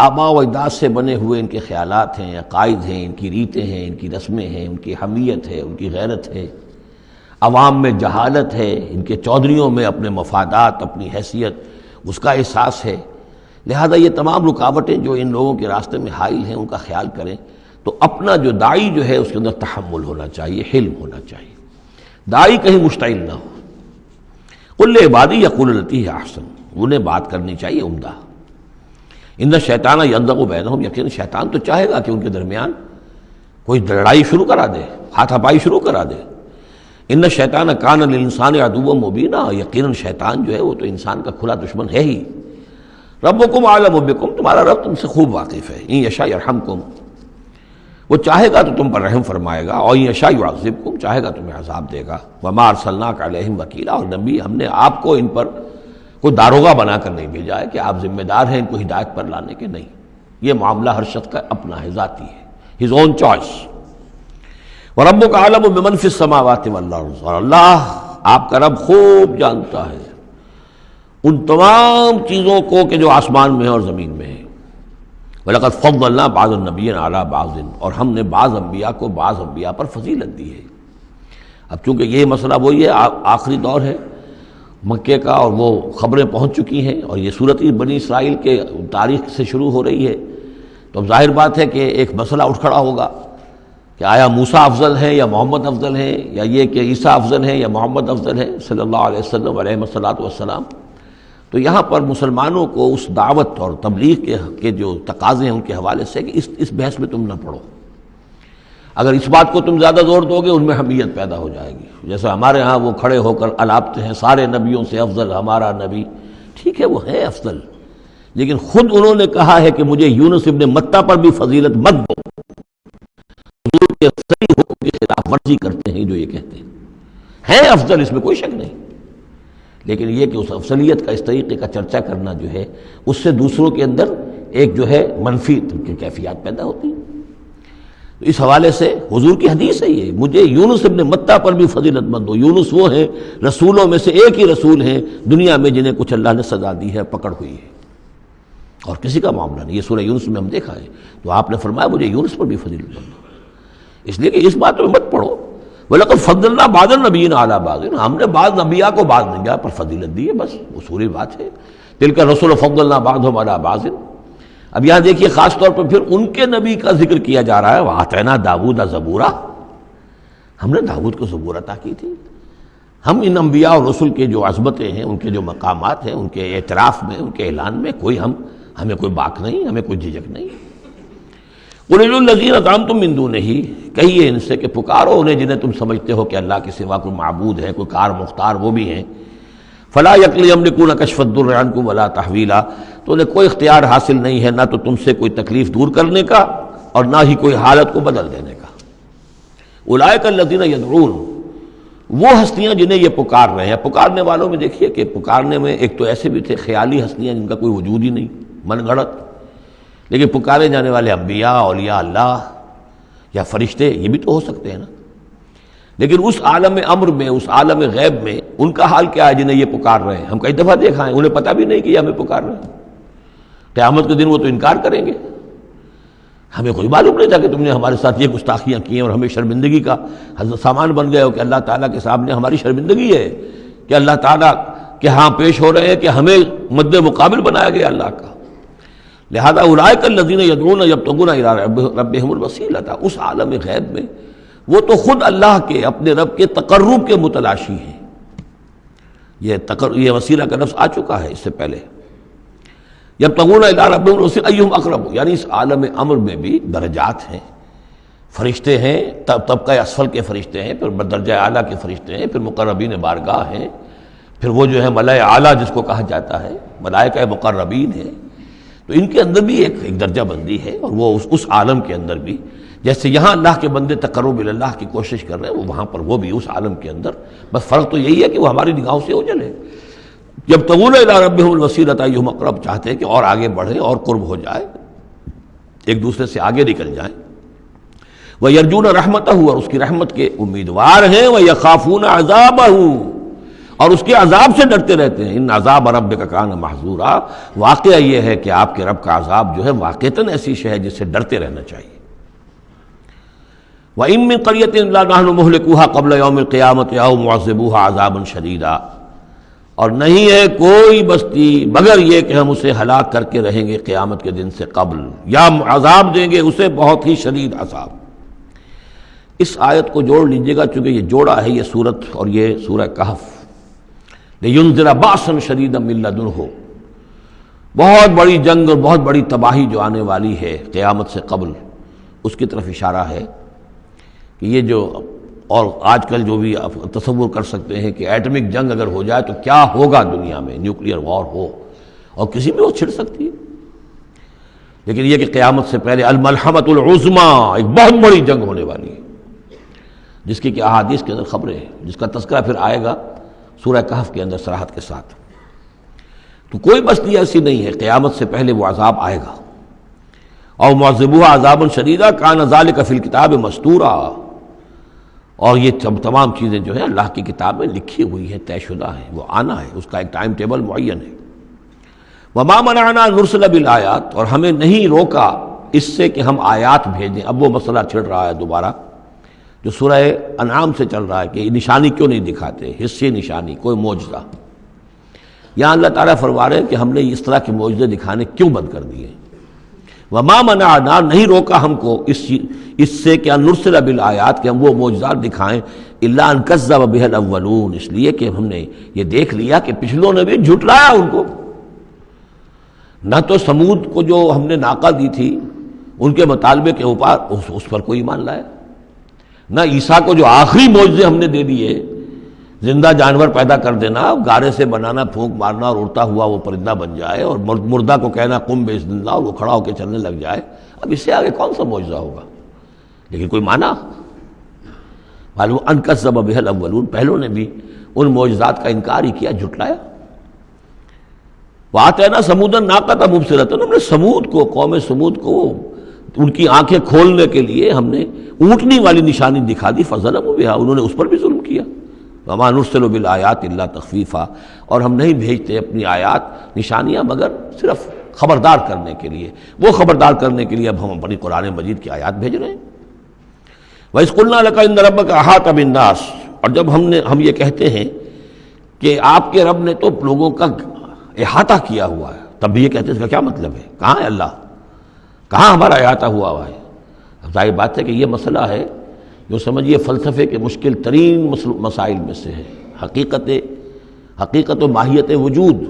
Speaker 2: آباء و اجداد سے بنے ہوئے ان کے خیالات ہیں، عقائد ہیں، ان کی ریتیں ہیں، ان کی رسمیں ہیں، ان کی حمیت ہے، ان کی غیرت ہے، عوام میں جہالت ہے، ان کے چودھریوں میں اپنے مفادات، اپنی حیثیت، اس کا احساس ہے، لہذا یہ تمام رکاوٹیں جو ان لوگوں کے راستے میں حائل ہیں ان کا خیال کریں، تو اپنا جو داعی جو ہے اس کے اندر تحمل ہونا چاہیے، حلم ہونا چاہیے، داعی کہیں مشتعل نہ ہو۔ قل لعبادی یقولوا التی ہی احسن، انہیں بات کرنی چاہیے عمدہ۔ ان الشیطان ینزغ بینہم، یقین شیطان تو چاہے گا کہ ان کے درمیان کوئی لڑائی شروع کرا دے، ہاتھا پائی شروع کرا دے۔ ان الشیطان کان للانسان عدوا مبینا، یقیناً شیطان جو ہے وہ تو انسان کا کھلا دشمن ہے ہی۔ ربکم اعلم بکم، تمہارا رب تم سے خوب واقف ہے۔ ان یشاء یرحمکم، وہ چاہے گا تو تم پر رحم فرمائے گا، اور ان یشاء یعذبکم، چاہے گا تمہیں عذاب دے گا۔ وما ارسلناک علیہم وکیلا، اور نبی ہم نے آپ کو ان پر کوئی داروغہ بنا کر نہیں بھیجا ہے کہ آپ ذمہ دار ہیں ان کو ہدایت پر لانے کے، نہیں، یہ معاملہ ہر شخص کا اپنا ہے، ذاتی ہے، ہز اون چوائس۔ وَرَبُّكَ أَعْلَمُ بِمَنْ فِي السَّمَاوَاتِ وَالْأَرْضِ، اور اللہ آپ کا رب خوب جانتا ہے ان تمام چیزوں کو کہ جو آسمان میں ہے اور زمین میں ہے۔ وَلَقَدْ فَضَّلْنَا بَعْضَ النَّبِيِّينَ عَلَىٰ بَعْضٍ، اور ہم نے بعض انبیاء کو بعض انبیاء پر فضیلت دی ہے۔ اب چونکہ یہ مسئلہ وہی ہے، آخری دور ہے مکے کا، اور وہ خبریں پہنچ چکی ہیں، اور یہ صورت بنی اسرائیل کے تاریخ سے شروع ہو رہی ہے، تو اب ظاہر بات ہے کہ ایک مسئلہ اٹھ کھڑا ہوگا کہ آیا موسیٰ افضل ہیں یا محمد افضل ہیں، یا یہ کہ عیسیٰ افضل ہیں یا محمد افضل ہیں صلی اللہ علیہ وسلم علیہ الصلاۃ والسلام۔ تو یہاں پر مسلمانوں کو اس دعوت اور تبلیغ کے جو تقاضے ہیں ان کے حوالے سے کہ اس بحث میں تم نہ پڑھو، اگر اس بات کو تم زیادہ زور دو گے ان میں حمیت پیدا ہو جائے گی، جیسے ہمارے ہاں وہ کھڑے ہو کر الاپتے ہیں سارے نبیوں سے افضل ہمارا نبی، ٹھیک ہے وہ ہے افضل، لیکن خود انہوں نے کہا ہے کہ مجھے یونس ابن متہ پر بھی فضیلت مت دو، حضور کے صحیح حکم کی خلاف ورزی کرتے ہیں جو یہ کہتے ہیں افضل، اس میں کوئی شک نہیں، لیکن یہ کہ اس افضلیت کا اس طریقے کا چرچا کرنا جو ہے اس سے دوسروں کے اندر ایک جو ہے منفی کیفیات پیدا ہوتی ہیں۔ اس حوالے سے حضور کی حدیث ہے یہ، مجھے یونس ابن متہ پر بھی فضیلت مت دو، یونس وہ ہیں رسولوں میں سے ایک ہی رسول ہیں دنیا میں جنہیں کچھ اللہ نے سزا دی ہے، پکڑ ہوئی ہے، اور کسی کا معاملہ نہیں، یہ سورہ یونس میں ہم دیکھا ہے، تو آپ نے فرمایا مجھے یونس پر بھی فضیلت مت دو، اس لیے کہ اس بات میں مت پڑھو۔ وَلَقَدْ فَضَّلْنَا بَعْضَ النَّبِيِّينَ عَلَىٰ بَعْضٍ، ہم نے بعض انبیاء کو بعض انبیاء پر فضیلت دی ہے، بس اصولی بات ہے، تِلْكَ الرُّسُلُ فَضَّلْنَا بَعْضَهُمْ عَلَىٰ بَعْضٍ۔ اب یہاں دیکھیے خاص طور پر پھر ان کے نبی کا ذکر کیا جا رہا ہے، وَآتَيْنَا دَاوُودَ زَبُورًا، ہم نے داؤد کو زبور عطا کی تھی۔ ہم ان انبیاء اور رسل کے جو عظمتیں ہیں، ان کے جو مقامات ہیں، ان کے اعتراف میں، ان کے اعلان میں ہمیں کوئی باک نہیں، ہمیں کوئی جھجک نہیں۔ قُلِ ادْعُوا الَّذِينَ زَعَمْتُم مِّن دُونِهِ، کہیے ان سے کہ پکارو انہیں جنہیں تم سمجھتے ہو کہ اللہ کے سوا کوئی معبود ہے، کوئی کار مختار وہ بھی ہیں۔ فَلَا يَمْلِكُونَ كَشْفَ الضُّرِّ عَنكُمْ وَلَا تَحْوِيلًا، تو انہیں کوئی اختیار حاصل نہیں ہے، نہ تو تم سے کوئی تکلیف دور کرنے کا اور نہ ہی کوئی حالت کو بدل دینے کا۔ اولئک الذین یدعون، وہ ہستیاں جنہیں یہ پکار رہے ہیں، پکارنے والوں میں دیکھیے کہ پکارنے میں ایک تو ایسے بھی تھے خیالی ہستیاں جن کا کوئی وجود ہی نہیں، من گھڑت، لیکن پکارے جانے والے انبیاء، اولیاء اللہ یا فرشتے یہ بھی تو ہو سکتے ہیں نا، لیکن اس عالم امر میں، اس عالم غیب میں ان کا حال کیا ہے جنہیں یہ پکار رہے ہیں؟ ہم کئی دفعہ دیکھا ہے انہیں پتہ بھی نہیں کہ یہ ہمیں پکار رہے ہیں، قیامت کے دن وہ تو انکار کریں گے، ہمیں کوئی معلوم نہیں تھا کہ تم نے ہمارے ساتھ یہ گستاخیاں کی ہیں اور ہمیں شرمندگی کا سامان بن گئے ہو، کہ اللہ تعالیٰ کے سامنے ہماری شرمندگی ہے کہ اللہ تعالیٰ کے ہاں پیش ہو رہے ہیں کہ ہمیں مد مقابل بنایا گیا اللہ کا۔ لہذا اولئک الذین یدعون یبتغون الی ربہم الوسیلۃ، اس عالم غیب میں وہ تو خود اللہ کے، اپنے رب کے تقرب کے متلاشی ہیں۔ یہ وسیلہ کا لفظ آ چکا ہے اس سے پہلے، یبتغون الی ربہم الوسیلۃ ایہم اقرب، یعنی اس عالم امر میں بھی درجات ہیں، فرشتے ہیں، طبقہ اسفل کے فرشتے ہیں، پھر درجہ اعلیٰ کے فرشتے ہیں، پھر مقربین بارگاہ ہیں، پھر وہ جو ہے ملائے اعلیٰ جس کو کہا جاتا ہے، ملائکہ مقربین ہیں. تو ان کے اندر بھی ایک درجہ بندی ہے، اور وہ اس عالم کے اندر بھی جیسے یہاں اللہ کے بندے تقرب اللہ کی کوشش کر رہے ہیں، وہ وہاں پر وہ بھی اس عالم کے اندر، بس فرق تو یہی ہے کہ وہ ہماری نگاہوں سے اوجھل ہے. یبتغون الی ربہم الوسیلۃ ایہم اقرب، چاہتے ہیں کہ اور آگے بڑھیں اور قرب ہو جائے، ایک دوسرے سے آگے نکل جائیں. وَيَرْجُونَ رَحْمَتَهُ، اور اس کی رحمت کے امیدوار ہیں. وَيَخَافُونَ عَذَابَهُ، اور اس کے عذاب سے ڈرتے رہتے ہیں. ان عذاب ربک کان محذورا، واقعہ یہ ہے کہ آپ کے رب کا عذاب جو ہے واقعتاً ایسی شے ہے جس سے ڈرتے رہنا چاہیے. وَإِن مِّن قَرْيَةٍ إِلَّا نَحْنُ مُهْلِكُوهَا قَبْلَ يَوْمِ الْقِيَامَةِ أَوْ مُعَذِّبُوهَا عَذَابًا شَدِيدًا، اور نہیں ہے کوئی بستی مگر یہ کہ ہم اسے ہلاک کر کے رہیں گے قیامت کے دن سے قبل، یا عذاب دیں گے اسے بہت ہی شدید عذاب. اس آیت کو جوڑ لیجئے گا، چونکہ یہ جوڑا ہے یہ سورت اور یہ سورہ کہف. لِيُنذِرَ بَأْسًا شَدِيدًا مِّن لَّدُنْهُ، بہت بڑی جنگ اور بہت بڑی تباہی جو آنے والی ہے قیامت سے قبل، اس کی طرف اشارہ ہے کہ یہ جو، اور آج کل جو بھی آپ تصور کر سکتے ہیں کہ ایٹمک جنگ اگر ہو جائے تو کیا ہوگا دنیا میں، نیوکلیئر وار ہو، اور کسی بھی وہ چھڑ سکتی ہے. لیکن یہ کہ قیامت سے پہلے الملحمۃ العظمیٰ، ایک بہت بڑی جنگ ہونے والی ہے، جس کی کہ احادیث کے اندر خبریں ہیں، جس کا تذکرہ پھر آئے گا سورہ کہف کے اندر صراحت کے ساتھ. تو کوئی بستی ایسی نہیں ہے قیامت سے پہلے وہ عذاب آئے گا. اور معذبوها عذابا شدیدا کان ذلک فی الکتاب مستورا، اور یہ تمام چیزیں جو ہیں اللہ کی کتاب میں لکھی ہوئی ہیں، طے شدہ ہیں، وہ آنا ہے، اس کا ایک ٹائم ٹیبل معین ہے. وما منعنا ان نرسل بالآیات، اور ہمیں نہیں روکا اس سے کہ ہم آیات بھیجیں. اب وہ مسئلہ چھڑ رہا ہے دوبارہ جو سورہ انعام سے چل رہا ہے کہ نشانی کیوں نہیں دکھاتے، حصے نشانی، کوئی معجزہ. یہاں اللہ تعالیٰ فرما رہے ہیں کہ ہم نے اس طرح کے معجزے دکھانے کیوں بند کر دیے. وما منعنا، نہیں روکا ہم کو اس سے کہ ان نرسل بالآیات، کہ ہم وہ معجزات دکھائیں، الا ان کذب بها الاولون، اس لیے کہ ہم نے یہ دیکھ لیا کہ پچھلوں نے بھی جھٹلایا ان کو. نہ تو سمود کو جو ہم نے ناقہ دی تھی ان کے مطالبے کے اوپر اس پر کوئی ایمان لایا، نہ عیسیٰ کو جو آخری معجزے ہم نے دے دیے، زندہ جانور پیدا کر دینا، گارے سے بنانا، پھونک مارنا اور اڑتا ہوا وہ پرندہ بن جائے، اور مردہ کو کہنا قم باذن اللہ، اور وہ کھڑا ہو کے چلنے لگ جائے. اب اس سے آگے کون سا معجزہ ہوگا؟ لیکن کوئی مانا معلوم ان کذب بها الاولون، پہلوں نے بھی ان معجزات کا انکار ہی کیا، جھٹلایا. وآتینا ثمود الناقۃ مبصرۃ، ہم نے سمود کو، قوم سمود کو، ان کی آنکھیں کھولنے کے لیے ہم نے اونٹنی والی نشانی دکھا دی. فظلموا بها، انہوں نے اس پر بھی ظلم کیا. وما نرسل بالآیات الا تخفیفا، اور ہم نہیں بھیجتے اپنی آیات نشانیاں مگر صرف خبردار کرنے کے لیے. وہ خبردار کرنے کے لیے اب ہم اپنی قرآن مجید کی آیات بھیج رہے ہیں. وَإِذْ قُلْنَا لَكَ إِنَّ رَبَّكَ أَحَاطَ بِالنَّاسِ، اور جب ہم یہ کہتے ہیں کہ آپ کے رب نے تو لوگوں کا احاطہ کیا ہوا ہے، تب بھی یہ کہتے ہیں اس کا کیا مطلب ہے؟ کہاں ہے اللہ؟ کہاں ہمارا احاطہ ہوا ہے؟ اب ظاہر بات ہے کہ یہ مسئلہ ہے جو سمجھیے فلسفے کے مشکل ترین مسائل میں سے ہے. حقیقت و ماہیت وجود.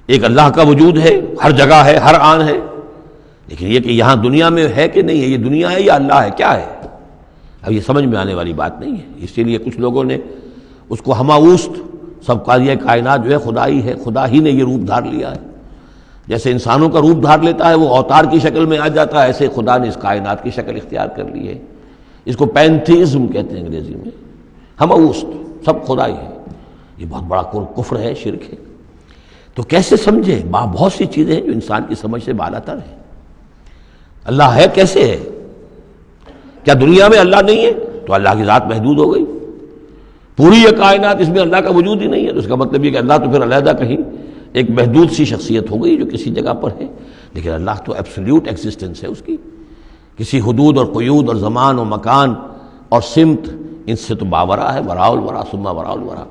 Speaker 2: ایک اللہ کا وجود ہے، ہر جگہ ہے، ہر آن ہے، لیکن یہ کہ یہاں دنیا میں ہے کہ نہیں ہے، یہ دنیا ہے یا اللہ ہے، کیا ہے؟ اب یہ سمجھ میں آنے والی بات نہیں ہے. اسی لیے کچھ لوگوں نے اس کو ہماوست، سب کا یہ کائنات جو ہے خدا ہی ہے، خدا ہی نے یہ روپ دھار لیا ہے. جیسے انسانوں کا روپ دھار لیتا ہے، وہ اوتار کی شکل میں آ جاتا ہے، ایسے خدا نے اس کائنات کی شکل اختیار کر لی ہے. اس کو پینتھیزم کہتے ہیں انگریزی میں، ہماوست، سب خدا ہی ہے. یہ بہت بڑا کفر ہے، شرک ہے. تو کیسے سمجھے؟ بہت سی چیزیں ہیں جو انسان کی سمجھ سے بالا تر ہیں. اللہ ہے کیسے ہے؟ کیا دنیا میں اللہ نہیں ہے تو اللہ کی ذات محدود ہو گئی؟ پوری یہ کائنات، اس میں اللہ کا وجود ہی نہیں ہے تو اس کا مطلب یہ کہ اللہ تو پھر علیحدہ کہیں ایک محدود سی شخصیت ہو گئی جو کسی جگہ پر ہے. لیکن اللہ تو ایبسلیوٹ ایگزسٹنس ہے اس کی، کسی حدود اور قیود اور زمان و مکان اور سمت ان سے تو باورا ہے. وراء الورا ثم وراء الورا.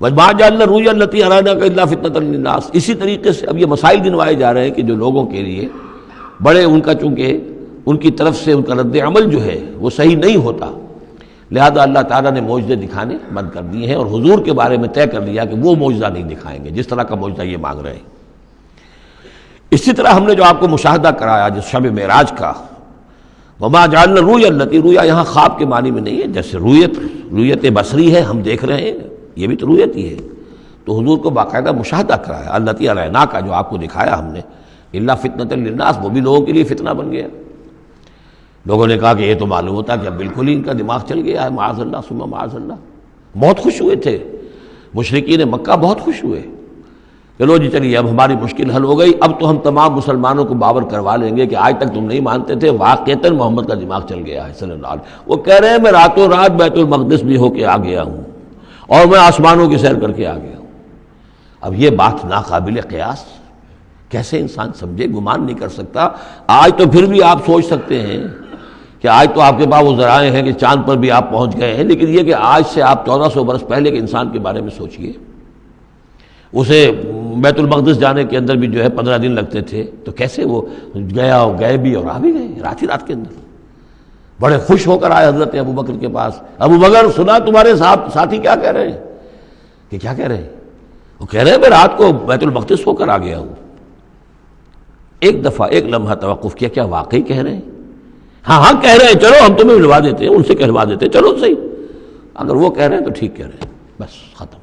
Speaker 2: وَمَا جَعَلْنَا الرُّؤْيَا الَّتِي أَرَيْنَاكَ إِلَّا فِتْنَةً لِلنَّاسِ. اسی طریقے سے اب یہ مسائل گنوائے جا رہے ہیں کہ جو لوگوں کے لیے بڑے، ان کا چونکہ ان کی طرف سے ان کا رد عمل جو ہے وہ صحیح نہیں ہوتا، لہذا اللہ تعالیٰ نے معجزے دکھانے بند کر دیے ہیں، اور حضور کے بارے میں طے کر لیا کہ وہ معجزہ نہیں دکھائیں گے جس طرح کا معجزہ یہ مانگ رہے ہیں. اسی طرح ہم نے جو آپ کو مشاہدہ کرایا جس شب معراج کا، وما جعلنا الرؤیا التي، رؤیا یہاں خواب کے معنی میں نہیں ہے، جیسے رؤیت بصری ہے، ہم دیکھ رہے ہیں، یہ بھی تو رؤیت ہی ہے، تو حضور کو باقاعدہ مشاہدہ کرایا، التي اریناک کا جو آپ کو دکھایا ہم نے، الا فتنۃ للناس، وہ بھی لوگوں کے لیے فتنہ بن گیا۔ لوگوں نے کہا کہ یہ تو معلوم ہوتا کہ اب بالکل ہی ان کا دماغ چل گیا ہے، معاذ اللہ ثم معاذ اللہ۔ بہت خوش ہوئے تھے مشرکین مکہ، بہت خوش ہوئے، چلو جی چلیے اب ہماری مشکل حل ہو گئی، اب تو ہم تمام مسلمانوں کو باور کروا لیں گے کہ آج تک تم نہیں مانتے تھے، واقعتاً محمد کا دماغ چل گیا ہے صلی اللہ علیہ وسلم۔ وہ کہہ رہے ہیں میں راتوں رات بیت المقدس بھی ہو کے آ گیا ہوں اور میں آسمانوں کی سیر کر کے آ گیا ہوں۔ اب یہ بات ناقابل قیاس، کیسے انسان سمجھے، گمان نہیں کر سکتا۔ آج تو پھر بھی آپ سوچ سکتے ہیں کہ آج تو آپ کے پاس وہ ذرائع ہیں کہ چاند پر بھی آپ پہنچ گئے ہیں، لیکن یہ کہ آج سے آپ 1400 برس پہلے کے انسان کے بارے میں سوچئے، اسے بیت المقدس جانے کے اندر بھی جو ہے 15 دن لگتے تھے، تو کیسے وہ گیا اور گئے بھی اور آ بھی گئے رات ہی رات کے اندر۔ بڑے خوش ہو کر آئے حضرت ابو بکر کے پاس، ابو بکر سنا تمہارے ساتھی کیا کہہ رہے ہیں؟ کہ کیا کہہ رہے ہیں؟ وہ کہہ رہے ہیں میں رات کو بیت المقدس ہو کر آ گیا ہوں۔ ایک دفعہ ایک لمحہ توقف کیا، کیا واقعی کہہ رہے ہیں؟ ہاں کہہ رہے ہیں، چلو ہم تمہیں ملوا دیتے ہیں، ان سے کہلوا دیتے ہیں، چلو صحیح، اگر وہ کہہ رہے ہیں تو ٹھیک کہہ رہے ہیں، بس ختم۔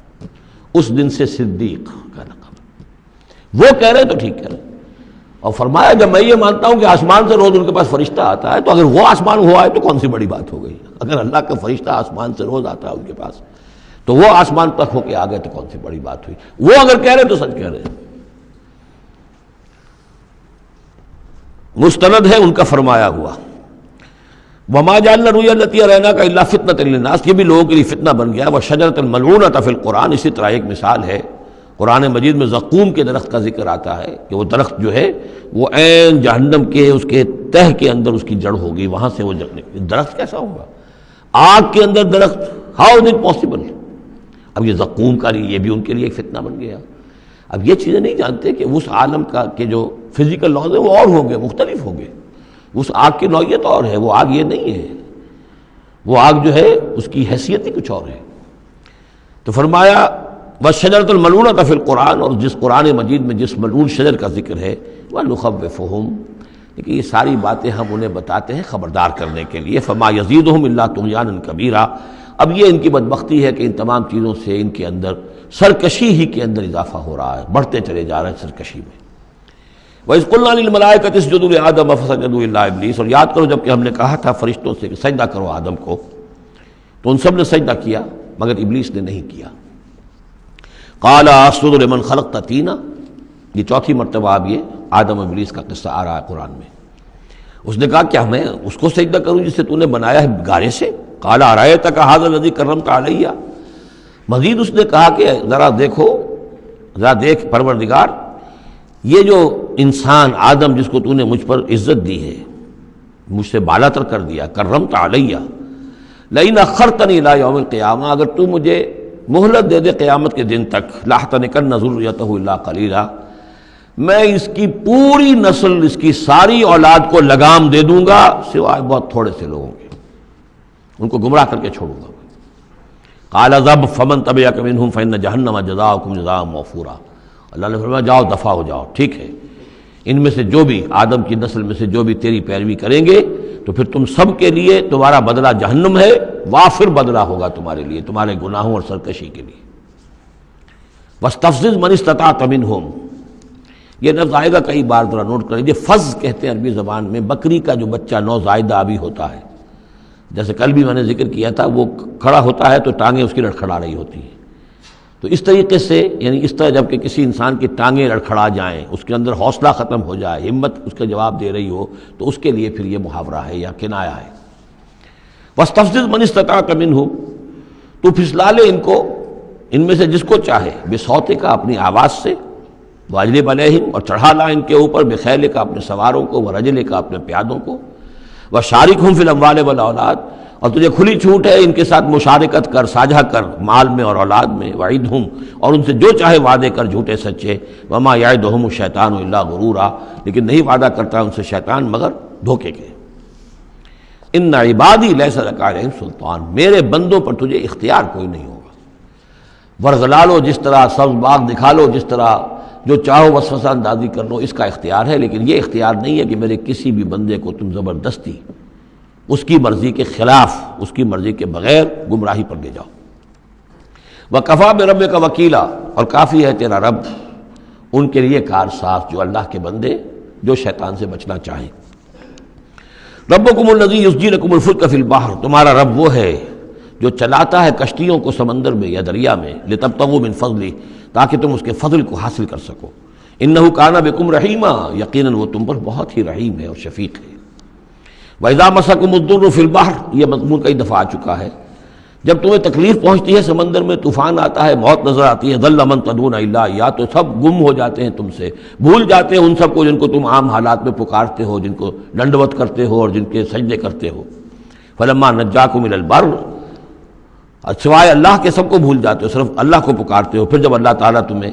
Speaker 2: اس دن سے صدیق کا لقب، وہ کہہ رہے ہیں تو ٹھیک کہہ رہے ہیں۔ اور فرمایا جب میں یہ مانتا ہوں کہ آسمان سے روز ان کے پاس فرشتہ آتا ہے، تو اگر وہ آسمان ہوا ہے تو کون سی بڑی بات ہو گئی؟ اگر اللہ کا فرشتہ آسمان سے روز آتا ہے ان کے پاس، تو وہ آسمان تک ہو کے آ گئے تو کون سی بڑی بات ہوئی؟ وہ اگر کہہ رہے تو سچ کہہ رہے ہیں۔ مستند ہے ان کا فرمایا ہوا، وما جعلنا الرؤیا التي اریناک الا فتنۃ للناس، یہ بھی لوگوں کے لیے فتنہ بن گیا۔ وشجرۃ ملعونۃ فی القرآن، اسی طرح ایک مثال ہے قرآن مجید میں زقوم کے درخت کا ذکر آتا ہے کہ وہ درخت جو ہے وہ عین جہنم کے اس کے تہ کے اندر اس کی جڑ ہوگی، وہاں سے وہ درخت کیسا ہوگا؟ آگ کے اندر درخت، ہاؤ از اٹ پاسبل؟ اب یہ زقوم کا یہ بھی ان کے لیے ایک فتنہ بن گیا۔ اب یہ چیزیں نہیں جانتے کہ اس عالم کا کہ جو فزیکل لاز ہے وہ اور ہوں گے، مختلف ہوں گے، اس آگ کی نوعیت اور ہے، وہ آگ یہ نہیں ہے، وہ آگ جو ہے اس کی حیثیت ہی کچھ اور ہے۔ تو فرمایا وَالشَّجَرَةُ الْمَلْعُونَةَ فِي الْقُرْآنِ، اور جس قرآن مجید میں جس ملعون شجر کا ذکر ہے، وَنُخَوِّفُهُمْ، لیکن یہ ساری باتیں ہم انہیں بتاتے ہیں خبردار کرنے کے لیے، فَمَا يَزِيدُهُمْ إِلَّا طُغْيَانًا كَبِيرًا۔ اب یہ ان کی بدبختی ہے کہ ان تمام چیزوں سے ان کے اندر سرکشی ہی کے اندر اضافہ ہو رہا ہے، بڑھتے چلے جا رہے ہیں سرکشی میں۔ وَإِذْ قُلْنَا لِلْمَلَائِكَةِ اسْجُدُوا لِآدَمَ فَسَجَدُوا إِلَّا إِبْلِيسَ، اور یاد کرو جب کہ ہم نے کہا تھا فرشتوں سے کہ سجدہ کرو آدم کو، تو ان سب نے سجدہ کیا مگر ابلیس نے نہیں کیا۔ قَالَ أَسْجُدُ لِمَنْ خَلَقْتَ طِينًا، یہ چوتھی مرتبہ اب یہ آدم ابلیس کا قصہ آ رہا ہے قرآن میں۔ اس نے کہا کیا میں اس کو سجدہ کروں جسے تو نے بنایا ہے گارے سے؟ قَالَ أَرَأَيْتَكَ هَذَا الَّذِي كَرَّمْتَ عَلَيَّ، مزید اس نے کہا کہ ذرا دیکھو، ذرا دیکھ پروردگار، یہ جو انسان آدم جس کو تو نے مجھ پر عزت دی ہے، مجھ سے بالا تر کر دیا، کرمت علیہ، لئن اخرتنی الی یوم القیامہ، اگر تو مجھے مہلت دے دے قیامت کے دن تک، لاحتنکن ذریتہ الا قلیلا، میں اس کی پوری نسل، اس کی ساری اولاد کو لگام دے دوں گا سوائے بہت تھوڑے سے لوگوں کے، ان کو گمراہ کر کے چھوڑوں گا۔ قال ذب فمن تبعک منہم فإن جہنم جزاؤکم جزاء موفورا، اللہ نے فرمایا جاؤ دفع ہو جاؤ، ٹھیک ہے، ان میں سے جو بھی آدم کی نسل میں سے جو بھی تیری پیروی کریں گے تو پھر تم سب کے لیے تمہارا بدلہ جہنم ہے، وافر بدلہ ہوگا تمہارے لیے، تمہارے گناہوں اور سرکشی کے لیے۔ وَاسْتَفْزِزْ مَنِ اسْتَطَعْتَ مِنْهُمْ، یہ لفظ آئے گا کئی بار، ذرا نوٹ کریں، یہ فز کہتے ہیں عربی زبان میں بکری کا جو بچہ نوزائیدہ ابھی ہوتا ہے، جیسے کل بھی میں نے ذکر کیا تھا، وہ کھڑا ہوتا ہے تو ٹانگیں اس کی لڑکھڑا رہی ہوتی ہیں، تو اس طریقے سے یعنی اس طرح جب کہ کسی انسان کی ٹانگیں لڑکھڑا جائیں، اس کے اندر حوصلہ ختم ہو جائے، ہمت اس کا جواب دے رہی ہو، تو اس کے لیے پھر یہ محاورہ ہے یا کنایا ہے۔ وَاسْتَفْزِزْ مَنِ اسْتَطَعْتَ مِنْهُمْ، تو پھسلا لے ان کو، ان میں سے جس کو چاہے، بِصَوْتِكَ، اپنی آواز سے، وَاجْلِبْ عَلَيْهِمْ، اور چڑھا لا ان کے اوپر، بِخَيْلِكَ، اپنے سواروں کو، وَرَجْلِكَ، اپنے پیادوں کو، وَشَارِكْهُمْ فِي الْأَمْوَالِ وَالْأَوْلَادِ، اور تجھے کھلی چھوٹ ہے ان کے ساتھ مشارکت کر، ساجھا کر مال میں اور اولاد میں، وعدہم، اور ان سے جو چاہے وعدے کر جھوٹے سچے، وما یعدہم الشیطان الا غرورا، لیکن نہیں وعدہ کرتا ان سے شیطان مگر دھوکے کے۔ ان عبادی لیس لک علیہم سلطان، میرے بندوں پر تجھے اختیار کوئی نہیں ہوگا۔ ورغلا لو، جس طرح سبز باغ دکھا لو، جس طرح جو چاہو وسوسہ اندازی کر لو، اس کا اختیار ہے، لیکن یہ اختیار نہیں ہے کہ میرے کسی بھی بندے کو تم زبردستی اس کی مرضی کے خلاف، اس کی مرضی کے بغیر گمراہی پر لے جاؤ۔ وَكَفَىٰ بِرَبِّكَ وَكِيلًا، اور کافی ہے تیرا رب ان کے لیے کارساز جو اللہ کے بندے جو شیطان سے بچنا چاہیں۔ ربکم الذی یسجی لکم الفلک فی البحر، تمہارا رب وہ ہے جو چلاتا ہے کشتیوں کو سمندر میں یا دریا میں، لتبتغوا من فضلہ، تاکہ تم اس کے فضل کو حاصل کر سکو۔ انہ کان بکم رحیما، یقیناً وہ تم پر بہت ہی رحیم ہے اور شفیق ہے۔ وَإِذَا مَسَكُمُ الضُّرُّ فِي الْبَحْرِ، یہ مضمون کئی دفعہ آ چکا ہے، جب تمہیں تکلیف پہنچتی ہے سمندر میں، طوفان آتا ہے، موت نظر آتی ہے، ضل من تدعون الا اياه، تو سب گم ہو جاتے ہیں تم سے، بھول جاتے ہیں ان سب کو جن کو تم عام حالات میں پکارتے ہو، جن کو ڈنڈوت کرتے ہو اور جن کے سجدے کرتے ہو۔ فلما نجاکم الى البر، سوائے اللہ کے سب کو بھول جاتے ہو، صرف اللہ کو پکارتے ہو۔ پھر جب اللہ تعالیٰ تمہیں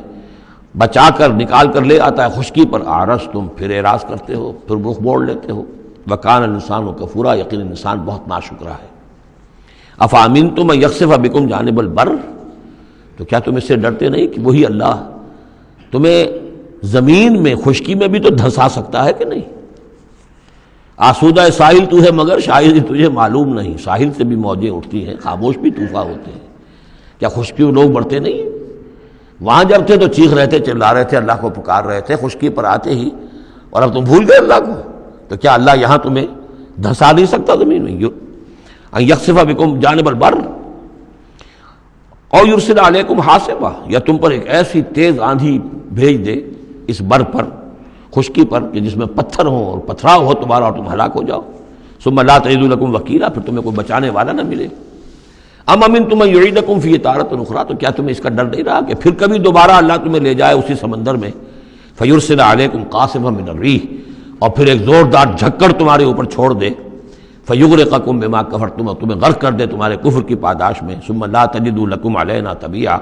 Speaker 2: بچا کر نکال کر لے آتا ہے خشکی پر، اعرض تم پھر اعراض کرتے ہو، پھر رخ موڑ لیتے ہو۔ وکان الانسان کفورا، یقین انسان بہت ناشکرا ہے۔ افامنتم ان یخسف بکم جانب البر، تو کیا تم اس سے ڈرتے نہیں کہ وہی اللہ تمہیں زمین میں خشکی میں بھی تو دھنسا سکتا ہے کہ نہیں؟ آسودہ ساحل تو ہے مگر شاید تجھے معلوم نہیں، ساحل سے بھی موجیں اٹھتی ہیں، خاموش بھی طوفان ہوتے ہیں، کیا خشکی میں لوگ مرتے نہیں؟ وہاں جب تھے تو چیخ رہے تھے، چلا رہے تھے، اللہ کو پکار رہے تھے، خشکی پر آتے ہی اور اب تم بھول گئے اللہ کو، تو کیا اللہ یہاں تمہیں دھنسا نہیں سکتا زمین میں؟ ان یخسف بکم جانب البر اور یرسل علیکم حاصبا، یا تم پر ایک ایسی تیز آندھی بھیج دے اس بر پر، خشکی پر، کہ جس میں پتھر ہوں اور پتھراؤ ہو تمہارا اور تم ہلاک ہو جاؤ۔ ثم لا تجدوا لکم وکیلا، پھر تمہیں کوئی بچانے والا نہ ملے۔ ام امنتم ان یعیدکم فیہ تارۃ اخری، تو کیا تمہیں اس کا ڈر نہیں رہا کہ پھر کبھی دوبارہ اللہ تمہیں لے جائے اسی سمندر میں؟ فیرسل علیکم قاصفا من الریح، اور پھر ایک زوردار جھکڑ تمہارے اوپر چھوڑ دے، فیغرقکم بما کفرتم، تمہیں غرق کر دے تمہارے کفر کی پاداش میں۔ ثم لا تجدوا لکم علینا تبیعا،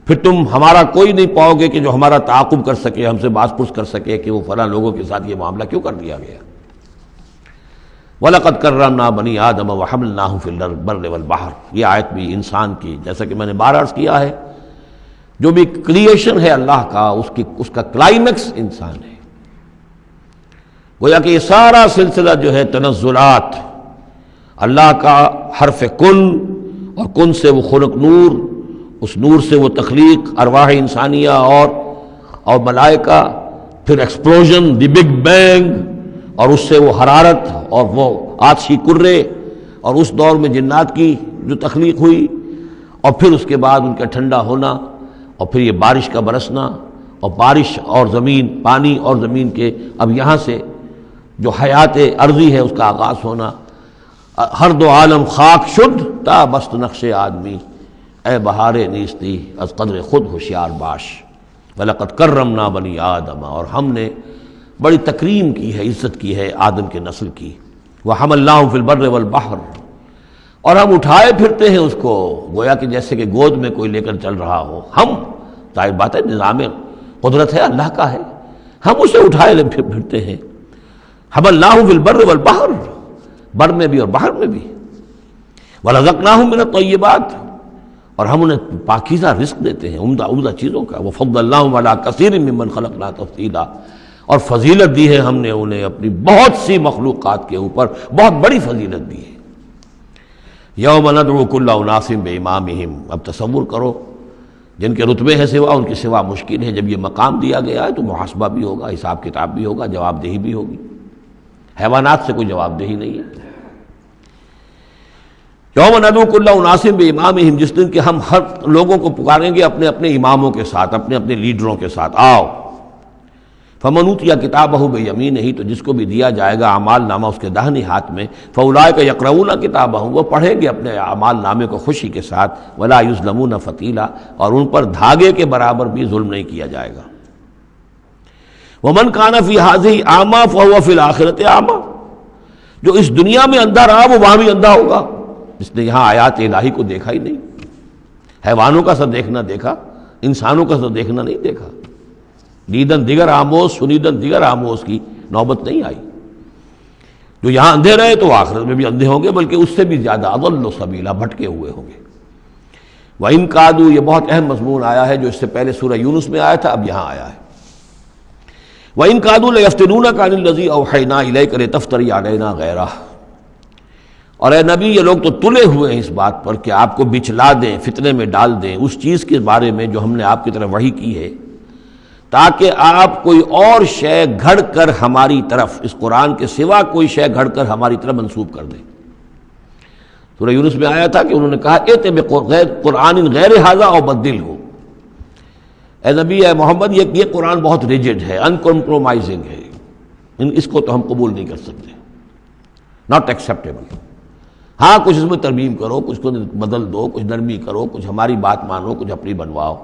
Speaker 2: پھر تم ہمارا کوئی نہیں پاؤ گے کہ جو ہمارا تعاقب کر سکے، ہم سے باز پرس کر سکے کہ وہ فلاں لوگوں کے ساتھ یہ معاملہ کیوں کر دیا گیا۔ وَلَقَدْ كَرَّمْنَا بَنِي آدَمَ وَحَمَلْنَاهُمْ فِي الْبَرِّ وَالْبَحْرِ، یہ آیت بھی انسان کی، جیسا کہ میں نے بار عرض کیا ہے، جو بھی کریشن ہے اللہ کا، اس کا کلائمیکس انسان ہے۔ گویا کہ یہ سارا سلسلہ جو ہے تنزلات، اللہ کا حرف کن، اور کن سے وہ خلق نور، اس نور سے وہ تخلیق ارواح انسانیہ اور ملائکہ، پھر ایکسپلوژن، دی بگ بینگ، اور اس سے وہ حرارت اور وہ آتشی کرے، اور اس دور میں جنات کی جو تخلیق ہوئی، اور پھر اس کے بعد ان کا ٹھنڈا ہونا، اور پھر یہ بارش کا برسنا، اور بارش اور زمین، پانی اور زمین کے اب یہاں سے جو حیات ارضی ہے اس کا آغاز ہونا۔ ہر دو عالم خاک شد تا بست نقش آدمی، اے بہار نیستی از قدر خود ہوشیار باش۔ وَلَقَدْ كَرَّمْنَا بَنِي آدَمَ، اور ہم نے بڑی تکریم کی ہے، عزت کی ہے آدم کے نسل کی۔ وَحَمَلْنَاهُمْ فِي الْبَرِّ وَالْبَحْرِ، اور ہم اٹھائے پھرتے ہیں اس کو، گویا کہ جیسے کہ گود میں کوئی لے کر چل رہا ہو۔ ہم، ظاہر بات ہے نظام قدرت ہے اللہ کا ہے، ہم اسے اٹھائے پھرتے ہیں۔ حَمَلْنَاهُمْ فِي الْبَرِّ وَالْبَحْرِ، بر میں بھی اور بحر میں بھی۔ وَرَزَقْنَاهُمْ مِنَ الطَّيِّبَاتِ، اور ہم انہیں پاکیزہ رزق دیتے ہیں، عمدہ چیزوں کا۔ وَفَضَّلْنَاهُمْ عَلَىٰ كَثِيرٍ مِّمَّنْ خَلَقْنَا تَفْضِيلًا، اور فضیلت دی ہے ہم نے انہیں اپنی بہت سی مخلوقات کے اوپر، بہت بڑی فضیلت دی ہے۔ یوم ندعو کل اناس بامامہم، اب تصور کرو جن کے رتبے ہیں سوا، ان کی سوا مشکل ہے، جب یہ مقام دیا گیا ہے تو محاسبہ بھی ہوگا، حساب کتاب بھی ہوگا، جواب دہی بھی ہوگی۔ حیوانات سے کوئی جواب دہی نہیں ہے۔ یوم ندعو کل اناس بامامہم، جس دن کہ ہم ہر لوگوں کو پکاریں گے اپنے اپنے اماموں کے ساتھ، اپنے اپنے لیڈروں کے ساتھ، آؤ۔ فمن اوتی کتابہ بیمینہ، تو جس کو بھی دیا جائے گا اعمال نامہ اس کے داہنے ہاتھ میں، فاولئک یقرؤون کتابہ، وہ پڑھیں گے اپنے اعمال نامے کو خوشی کے ساتھ، ولا یظلمون فتیلا، اور ان پر دھاگے کے برابر بھی ظلم نہیں کیا جائے گا۔ ومن کان فی ہذہ اعمی فہو فی الآخرۃ اعمی، جو اس دنیا میں اندھا رہا وہ وہاں بھی اندھا ہوگا، جس نے یہاں آیات الہی کو دیکھا ہی نہیں، حیوانوں کا سا دیکھنا دیکھا، انسانوں کا سا دیکھنا نہیں دیکھا۔ دیدن دیگر آموز، سنیدن دیگر آموز کی نوبت نہیں آئی۔ جو یہاں اندھے رہے تو آخرت میں بھی اندھے ہوں گے، بلکہ اس سے بھی زیادہ اضل سبیلا، بھٹکے ہوئے ہوں گے۔ وَإِن كَادُوا، یہ بہت اہم مضمون آیا ہے جو اس سے پہلے سورہ یونس میں آیا تھا، اب یہاں آیا ہے۔ وَإِن كَادُوا لَيَفْتِنُونَكَ عَنِ الَّذِي أَوْحَيْنَا إِلَيْكَ لِتَفْتَرِيَ عَلَيْنَا غَيْرَهُ، اور اے نبی یہ لوگ تو تلے ہوئے ہیں اس بات پر کہ آپ کو بچلا دیں، فتنے میں ڈال دیں اس چیز کے بارے میں جو ہم نے آپ کی طرف وحی کی ہے، تاکہ آپ کوئی اور شے گھڑ کر ہماری طرف، اس قرآن کے سوا کوئی شے گھڑ کر ہماری طرف منسوب کر دیں۔ سورہ یونس میں آیا تھا کہ انہوں نے کہا ائت بقرآن غیر ھذا او بدلہ، اے نبی اے محمد یہ قرآن بہت ریجڈ ہے، ان کمپرومائزنگ ہے، اس کو تو ہم قبول نہیں کر سکتے، ناٹ ایکسیپٹیبل۔ ہاں کچھ اس میں ترمیم کرو، کچھ کو بدل دو، کچھ نرمی کرو، کچھ ہماری بات مانو، کچھ اپنی بنواؤ،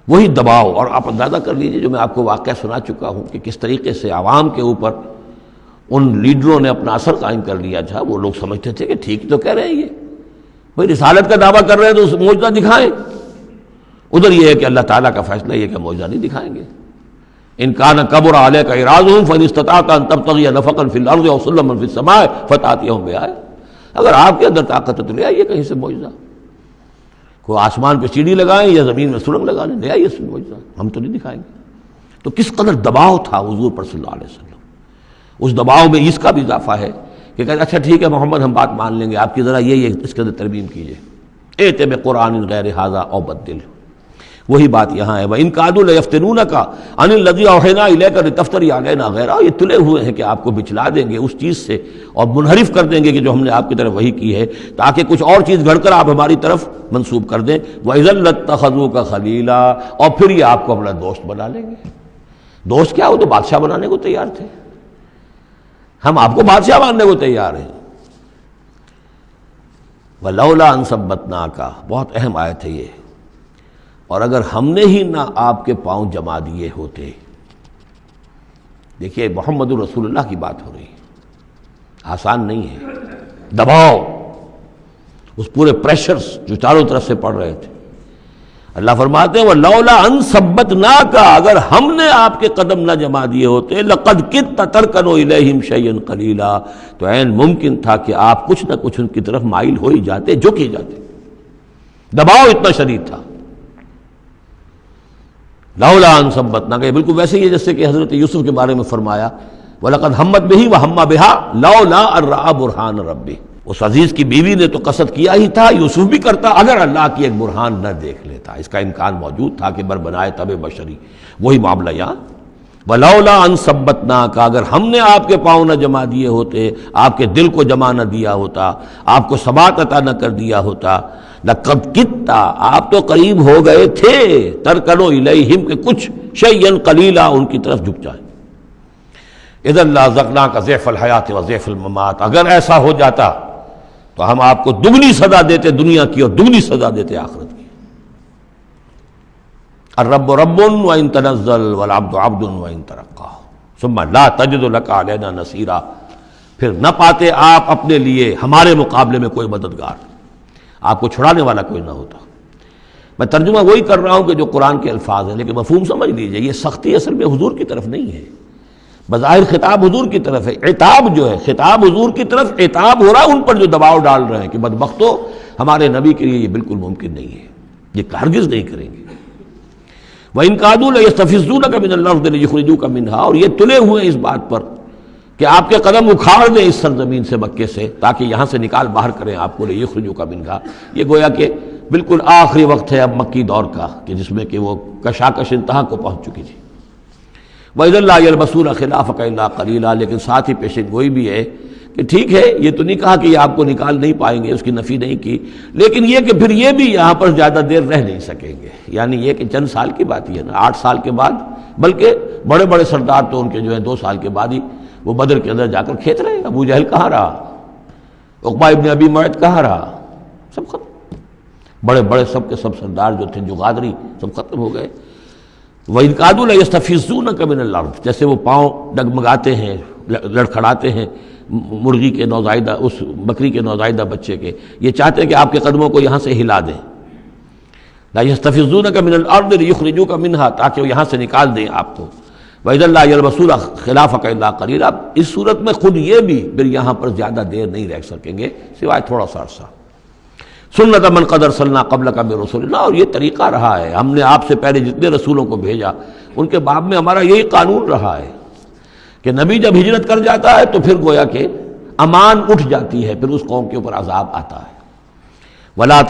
Speaker 2: وہی دباؤ۔ اور آپ اندازہ کر لیجئے جو میں آپ کو واقعہ سنا چکا ہوں کہ کس طریقے سے عوام کے اوپر ان لیڈروں نے اپنا اثر قائم کر لیا تھا۔ وہ لوگ سمجھتے تھے کہ ٹھیک تو کہہ رہے ہیں، یہ بھائی رسالت کا دعویٰ کر رہے ہیں تو معجزہ دکھائیں، ادھر یہ ہے کہ اللہ تعالیٰ کا فیصلہ یہ کہ معجزہ نہیں دکھائیں گے۔ ان کان کبر علیک اعراضهم فان استطعت ان تبتغي نفقا في الارض او سلما في السماء فتاتيهم بآية، اگر آپ کے اندر طاقت ہے تو لے آئیے کہیں سے معجزہ، کوئی آسمان پہ سیڑھی لگائیں یا زمین میں سرنگ لگا لیں، لے آئیے اس میں معجزہ، ہم تو نہیں دکھائیں گے۔ تو کس قدر دباؤ تھا حضور پر صلی اللہ علیہ وسلم۔ اس دباؤ میں اس کا بھی اضافہ ہے کہ کہتے اچھا ٹھیک ہے محمد ہم بات مان لیں گے، آپ کی ذرا یہ اس کے اندر ترمیم کیجیے، ائت بقرآن غیر ھذا او بدلہ۔ وہی بات یہاں ہے، وَإِن كَادُوا لَيَفْتِنُونَكَ عَنِ الَّذِي أَوْحَيْنَا إِلَيْكَ لِتَفْتَرِيَ عَلَيْنَا غَيْرَهُ، یہ تلے ہوئے ہیں کہ آپ کو بچلا دیں گے اس چیز سے اور منحرف کر دیں گے کہ جو ہم نے آپ کی طرف وحی کی ہے، تاکہ کچھ اور چیز گھڑ کر آپ ہماری طرف منسوب کر دیں۔ وَإِذًا لَاتَّخَذُوكَ خَلِيلًا، اور پھر یہ آپ کو اپنا دوست بنا لیں گے۔ دوست کیا، وہ تو بادشاہ بنانے کو تیار تھے، ہم آپ کو بادشاہ ماننے کو تیار ہیں۔ وَلَوْلَا أَن ثَبَّتْنَاكَ، بہت اہم آیت ہے یہ، اور اگر ہم نے ہی نہ آپ کے پاؤں جما دیے ہوتے۔ دیکھیے محمد رسول اللہ کی بات ہو رہی ہے، آسان نہیں ہے، دباؤ، اس پورے پریشرز جو چاروں طرف سے پڑ رہے تھے۔ اللہ فرماتے ہیں وَلَوْلَا أَن ثَبَّتْنَاكَ، اگر ہم نے آپ کے قدم نہ جما دیے ہوتے، لَقَدْ كِدتَّ تَرْكَنُ إِلَيْهِمْ شَيْئًا قَلِيلًا، تو عین ممکن تھا کہ آپ کچھ نہ کچھ ان کی طرف مائل ہو ہی جاتے، جھک ہی جاتے، دباؤ اتنا شدید تھا۔ لولا ان ثبتناک، بالکل ویسے ہی ہے جیسے کہ حضرت یوسف کے بارے میں فرمایا وَلَقَدْ هَمَّتْ بِهِ وَهَمَّ بِهَا لَوْلَا أَن رَأَىٰ بُرْهَانَ رَبِّهِ، اس عزیز کی بیوی نے تو قصد کیا ہی تھا، یوسف بھی کرتا، اگر اللہ کی ایک برہان نہ دیکھ لیتا، اس کا امکان موجود تھا کہ بر بنائے تب بشری، وہی معاملہ یہاں۔ وَلَوْلَا أَن ثَبَّتْنَاكَ، اگر ہم نے آپ کے پاؤں نہ جما دیے ہوتے، آپ کے دل کو جما نہ دیا ہوتا، آپ کو ثبات عطا نہ کر دیا ہوتا، لَقَدْ كِدتَّ، آپ تو قریب ہو گئے تھے، تَرْكَنُ إِلَيْهِمْ کہ کچھ شَيْئًا قَلِيلًا ان کی طرف جھک جائیں۔ اِذًا لَأَذَقْنَاكَ ضِعْفَ الْحَيَاةِ وَضِعْفَ الْمَمَاتِ، اگر ایسا ہو جاتا تو ہم آپ کو دگنی سزا دیتے دنیا کی اور دگنی سزا دیتے آخرت کی۔ الرب رب وإن تنزل والعبد عبد وإن ترقى ثم لا تجد لك علينا نصيرا، پھر نہ پاتے آپ اپنے لیے ہمارے مقابلے میں کوئی مددگار، آپ کو چھڑانے والا کوئی نہ ہوتا۔ میں ترجمہ وہی کر رہا ہوں کہ جو قرآن کے الفاظ ہیں، لیکن مفہوم سمجھ لیجئے، یہ سختی اصل میں حضور کی طرف نہیں ہے، بظاہر خطاب حضور کی طرف ہے، عتاب جو ہے خطاب حضور کی طرف، عتاب ہو رہا ہے ان پر جو دباؤ ڈال رہے ہیں کہ بدبختو، ہمارے نبی کے لیے یہ بالکل ممکن نہیں ہے، یہ ہرگز نہیں کریں گے۔ وَإِن كَادُوا لَيَسْتَفِزُّونَكَ مِنَ الْأَرْضِ لِيُخْرِجُوكَ مِنْهَا، اور یہ تلے ہوئے اس بات پر کہ آپ کے قدم اکھاڑ دیں اس سرزمین سے، مکے سے، تاکہ یہاں سے نکال باہر کریں آپ کو، لِيُخْرِجُوكَ مِنْهَا، یہ گویا کہ بالکل آخری وقت ہے اب مکی دور کا کہ جس میں کہ وہ کشاکش انتہا کو پہنچ چکی تھی۔ وَإِذًا لَا يَلْبَسُونَ خِلَافَكَ إِلَّا قَلِيلًا، لیکن ساتھ ہی پیشن گوئی بھی ہے کہ ٹھیک ہے یہ تو نہیں کہا کہ یہ آپ کو نکال نہیں پائیں گے، اس کی نفی نہیں کی، لیکن یہ کہ پھر یہ بھی یہاں پر زیادہ دیر رہ نہیں سکیں گے، یعنی یہ کہ چند سال کی بات ہی ہے نا، 8 سال کے بعد، بلکہ بڑے بڑے سردار تو ان کے جو ہے 2 سال کے بعد ہی وہ بدر کے اندر جا کر کھیت رہے، ابو جہل کہاں رہا، عقبہ ابن ابی معیط کہاں رہا، سب ختم، بڑے بڑے سب کے سب سردار جو تھے جو غادری سب ختم ہو گئے۔ وَإِن كَادُوا لَيَسْتَفِزُّونَكَ مِنَ الْأَرْضِ، جیسے وہ پاؤں ڈگمگاتے ہیں، لڑکھڑاتے ہیں مرغی کے نوزائیدہ، اس بکری کے نوزائیدہ بچے کے، یہ چاہتے ہیں کہ آپ کے قدموں کو یہاں سے ہلا دیں، لا يستفزونك من الارض ليخرجوك منها، تاکہ وہ یہاں سے نکال دیں آپ کو۔ وَإِذًا لَا يَلْبَسُونَ خِلَافَكَ إِلَّا قَلِيلًا، اس صورت میں خود یہ بھی پھر یہاں پر زیادہ دیر نہیں رہ سکیں گے سوائے تھوڑا سا عرصہ۔ سنت من قد ارسلنا قبلک من رسلنا، اور یہ طریقہ رہا ہے، ہم نے آپ سے پہلے جتنے رسولوں کو بھیجا ان کے باب میں ہمارا یہی قانون رہا ہے کہ نبی جب ہجرت کر جاتا ہے تو پھر گویا کہ امان اٹھ جاتی ہے، پھر اس قوم کے اوپر عذاب آتا ہے۔ وَلَا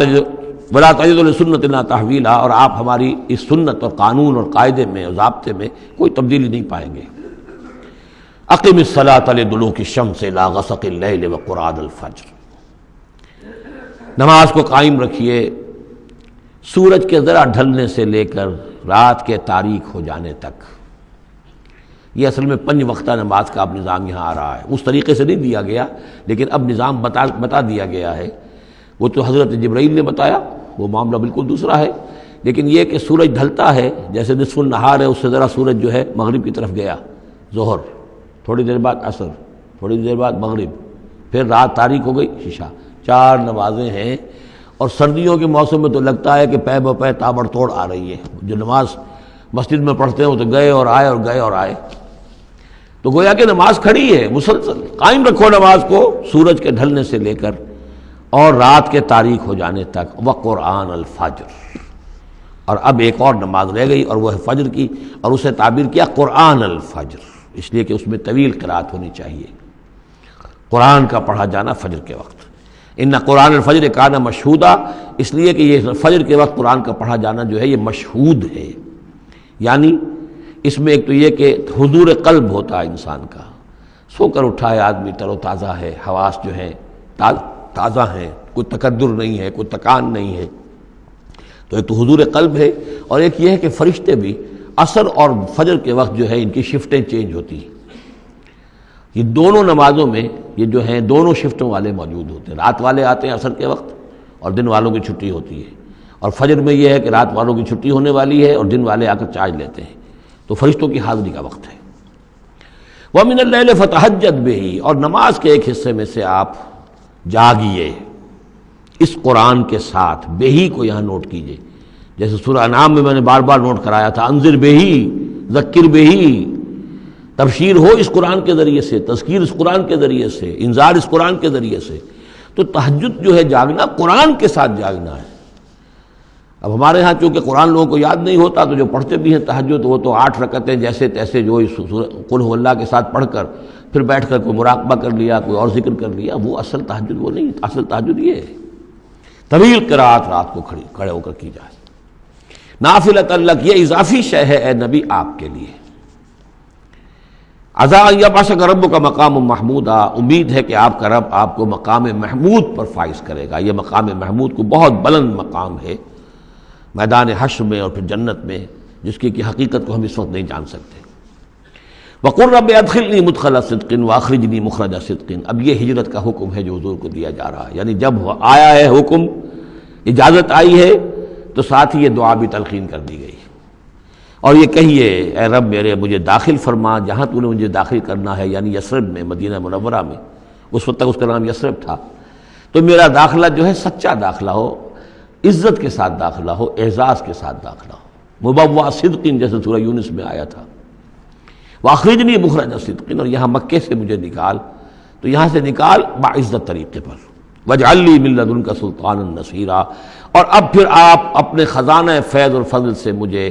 Speaker 2: تَجِدُ لِسُنَّتِنَا تَحْوِيلًا، اور آپ ہماری اس سنت اور قانون اور قاعدے میں اور ضابطے میں کوئی تبدیلی نہیں پائیں گے۔ اقم الصلاۃ لدلوک الشمس الی غسق اللیل وقرآن الفجر، نماز کو قائم رکھیے سورج کے ذرا ڈھلنے سے لے کر رات کے تاریک ہو جانے تک۔ یہ اصل میں 5 وقتہ نماز کا اب نظام یہاں آ رہا ہے، اس طریقے سے نہیں دیا گیا لیکن اب نظام بتا دیا گیا ہے۔ وہ تو حضرت جبرائیل نے بتایا، وہ معاملہ بالکل دوسرا ہے، لیکن یہ کہ سورج ڈھلتا ہے، جیسے نصف النہار ہے، اس سے ذرا سورج جو ہے مغرب کی طرف گیا، ظہر، تھوڑی دیر بعد عصر، تھوڑی دیر بعد مغرب، پھر رات تاریک ہو گئی، عشاء، 4 نمازیں ہیں۔ اور سردیوں کے موسم میں تو لگتا ہے کہ پے بپے تابڑ توڑ آ رہی ہے، جو نماز مسجد میں پڑھتے ہیں وہ تو گئے اور آئے اور گئے اور آئے، تو گویا کہ نماز کھڑی ہے مسلسل۔ قائم رکھو نماز کو سورج کے ڈھلنے سے لے کر اور رات کے تاریک ہو جانے تک، وقرآن الفجر۔ اور اب ایک اور نماز رہ گئی اور وہ ہے فجر کی، اور اسے تعبیر کیا قرآن الفجر، اس لیے کہ اس میں طویل قرات ہونی چاہیے، قرآن کا پڑھا جانا فجر کے وقت۔ ان قرآن الفجر کان مشہودا، اس لیے کہ یہ فجر کے وقت قرآن کا پڑھا جانا جو ہے یہ مشہود ہے، یعنی اس میں ایک تو یہ کہ حضور قلب ہوتا ہے انسان کا، سو کر اٹھا ہے آدمی، تر و تازہ ہے، حواس جو ہیں تازہ ہیں، کوئی تکدر نہیں ہے، کوئی تکان نہیں ہے، تو ایک تو حضور قلب ہے، اور ایک یہ ہے کہ فرشتے بھی عصر اور فجر کے وقت جو ہے ان کی شفٹیں چینج ہوتی ہیں۔ یہ دونوں نمازوں میں یہ جو ہیں دونوں شفٹوں والے موجود ہوتے ہیں، رات والے آتے ہیں عصر کے وقت اور دن والوں کی چھٹی ہوتی ہے، اور فجر میں یہ ہے کہ رات والوں کی چھٹی ہونے والی ہے اور دن والے آ کر چارج لیتے ہیں، تو فرشتوں کی حاضری کا وقت ہے۔ وَمِنَ اللَّيْلِ فَتَہَجَّدْ بِهِ، اور نماز کے ایک حصے میں سے آپ جاگیے اس قرآن کے ساتھ، بہی کو یہاں نوٹ کیجئے، جیسے سورہ انعام میں نے بار بار نوٹ کرایا تھا، انذر بہی ذکر بہی، تبشیر ہو اس قرآن کے ذریعے سے، تذکیر اس قرآن کے ذریعے سے، انذار اس قرآن کے ذریعے سے۔ تو تہجد جو ہے جاگنا قرآن کے ساتھ جاگنا ہے۔ اب ہمارے ہاں چونکہ قرآن لوگوں کو یاد نہیں ہوتا تو جو پڑھتے بھی ہیں تہجد وہ تو 8 رکعتیں جیسے تیسے جو قل هو اللہ کے ساتھ پڑھ کر پھر بیٹھ کر کوئی مراقبہ کر لیا، کوئی اور ذکر کر لیا، وہ اصل تہجد وہ نہیں، اصل تہجد یہ ہے طویل قرات رات کو کھڑے ہو کر کی جائے۔ نافلۃ لک، یہ اضافی شے ہے اے نبی آپ کے لیے۔ عسیٰ ان یبعثک ربک مقام محمودا، امید ہے کہ آپ کا رب آپ کو مقام محمود پر فائز کرے گا۔ یہ مقام محمود کو بہت بلند مقام ہے میدان حشر میں اور پھر جنت میں، جس کی حقیقت کو ہم اس وقت نہیں جان سکتے۔ وَقُلْ رَبِّ أَدْخِلْنِي مُدْخَلَ صِدْقٍ وَأَخْرِجْنِي مُخْرَجَ صِدْقٍ، اب یہ ہجرت کا حکم ہے جو حضور کو دیا جا رہا ہے، یعنی جب آیا ہے حکم، اجازت آئی ہے، تو ساتھ ہی یہ دعا بھی تلقین کر دی گئی، اور یہ کہیے اے رب میرے مجھے داخل فرما جہاں تو نے مجھے داخل کرنا ہے، یعنی یثرب میں، مدینہ منورہ میں، اس وقت تک اس کا نام یثرب تھا، تو میرا داخلہ جو ہے سچا داخلہ ہو، عزت کے ساتھ داخلہ ہو، اعزاز کے ساتھ داخلہ ہو، مبوع صدق جیسے سورہ یونس میں آیا تھا، وَأَخْرِجْنِي مُخْرَجَ صِدْقٍ، اور یہاں مکے سے مجھے نکال، تو یہاں سے نکال باعزت طریقے پر، وَاجْعَلْ لِي مِن لَّدُنْكَ سُلْطَانًا نَصِيرًا، اور اب پھر آپ اپنے خزانہ فیض اور فضل سے مجھے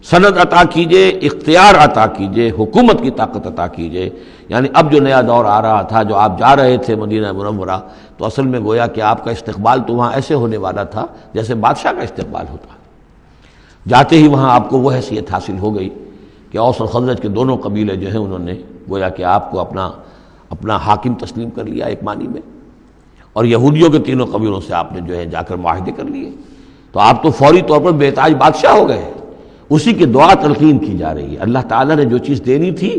Speaker 2: سند عطا کیجئے، اختیار عطا کیجئے، حکومت کی طاقت عطا کیجئے۔ یعنی اب جو نیا دور آ رہا تھا، جو آپ جا رہے تھے مدینہ منورہ، تو اصل میں گویا کہ آپ کا استقبال تو وہاں ایسے ہونے والا تھا جیسے بادشاہ کا استقبال ہوتا، جاتے ہی وہاں آپ کو وہ حیثیت حاصل ہو گئی کہ اوس اور خزرج کے دونوں قبیلے جو ہیں انہوں نے گویا کہ آپ کو اپنا حاکم تسلیم کر لیا ایک معنی میں، اور یہودیوں کے تینوں قبیلوں سے آپ نے جو ہے جا کر معاہدے کر لیے، تو آپ تو فوری طور پر بے تاج بادشاہ ہو گئے۔ اسی کی دعا تلقین کی جا رہی ہے، اللہ تعالیٰ نے جو چیز دینی تھی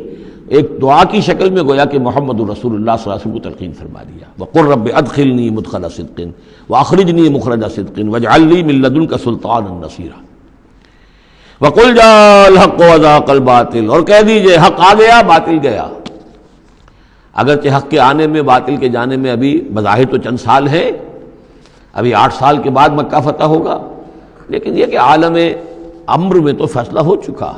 Speaker 2: ایک دعا کی شکل میں گویا کہ محمد رسول اللہ صلی اللہ علیہ وسلم کو تلقین فرما دیا۔ وَقُلْ رَبِّ أَدْخِلْنِي مُدْخَلَ صِدْقٍ وَأَخْرِجْنِي مُخْرَجَ صِدْقٍ وَاجْعَلْ لِي مِن لَّدُنْكَ سُلْطَانًا نَصِيرًا۔ وَقُلْ جَاءَ الْحَقُّ وَزَهَقَ الْبَاطِلُ، اور کہہ دیجئے حق آ گیا باطل گیا۔ اگرچہ حق کے آنے میں باطل کے جانے میں ابھی بظاہر تو چند سال ہیں، ابھی 8 سال کے بعد مکہ فتح ہوگا، لیکن یہ کہ عالم امر میں تو فیصلہ ہو چکا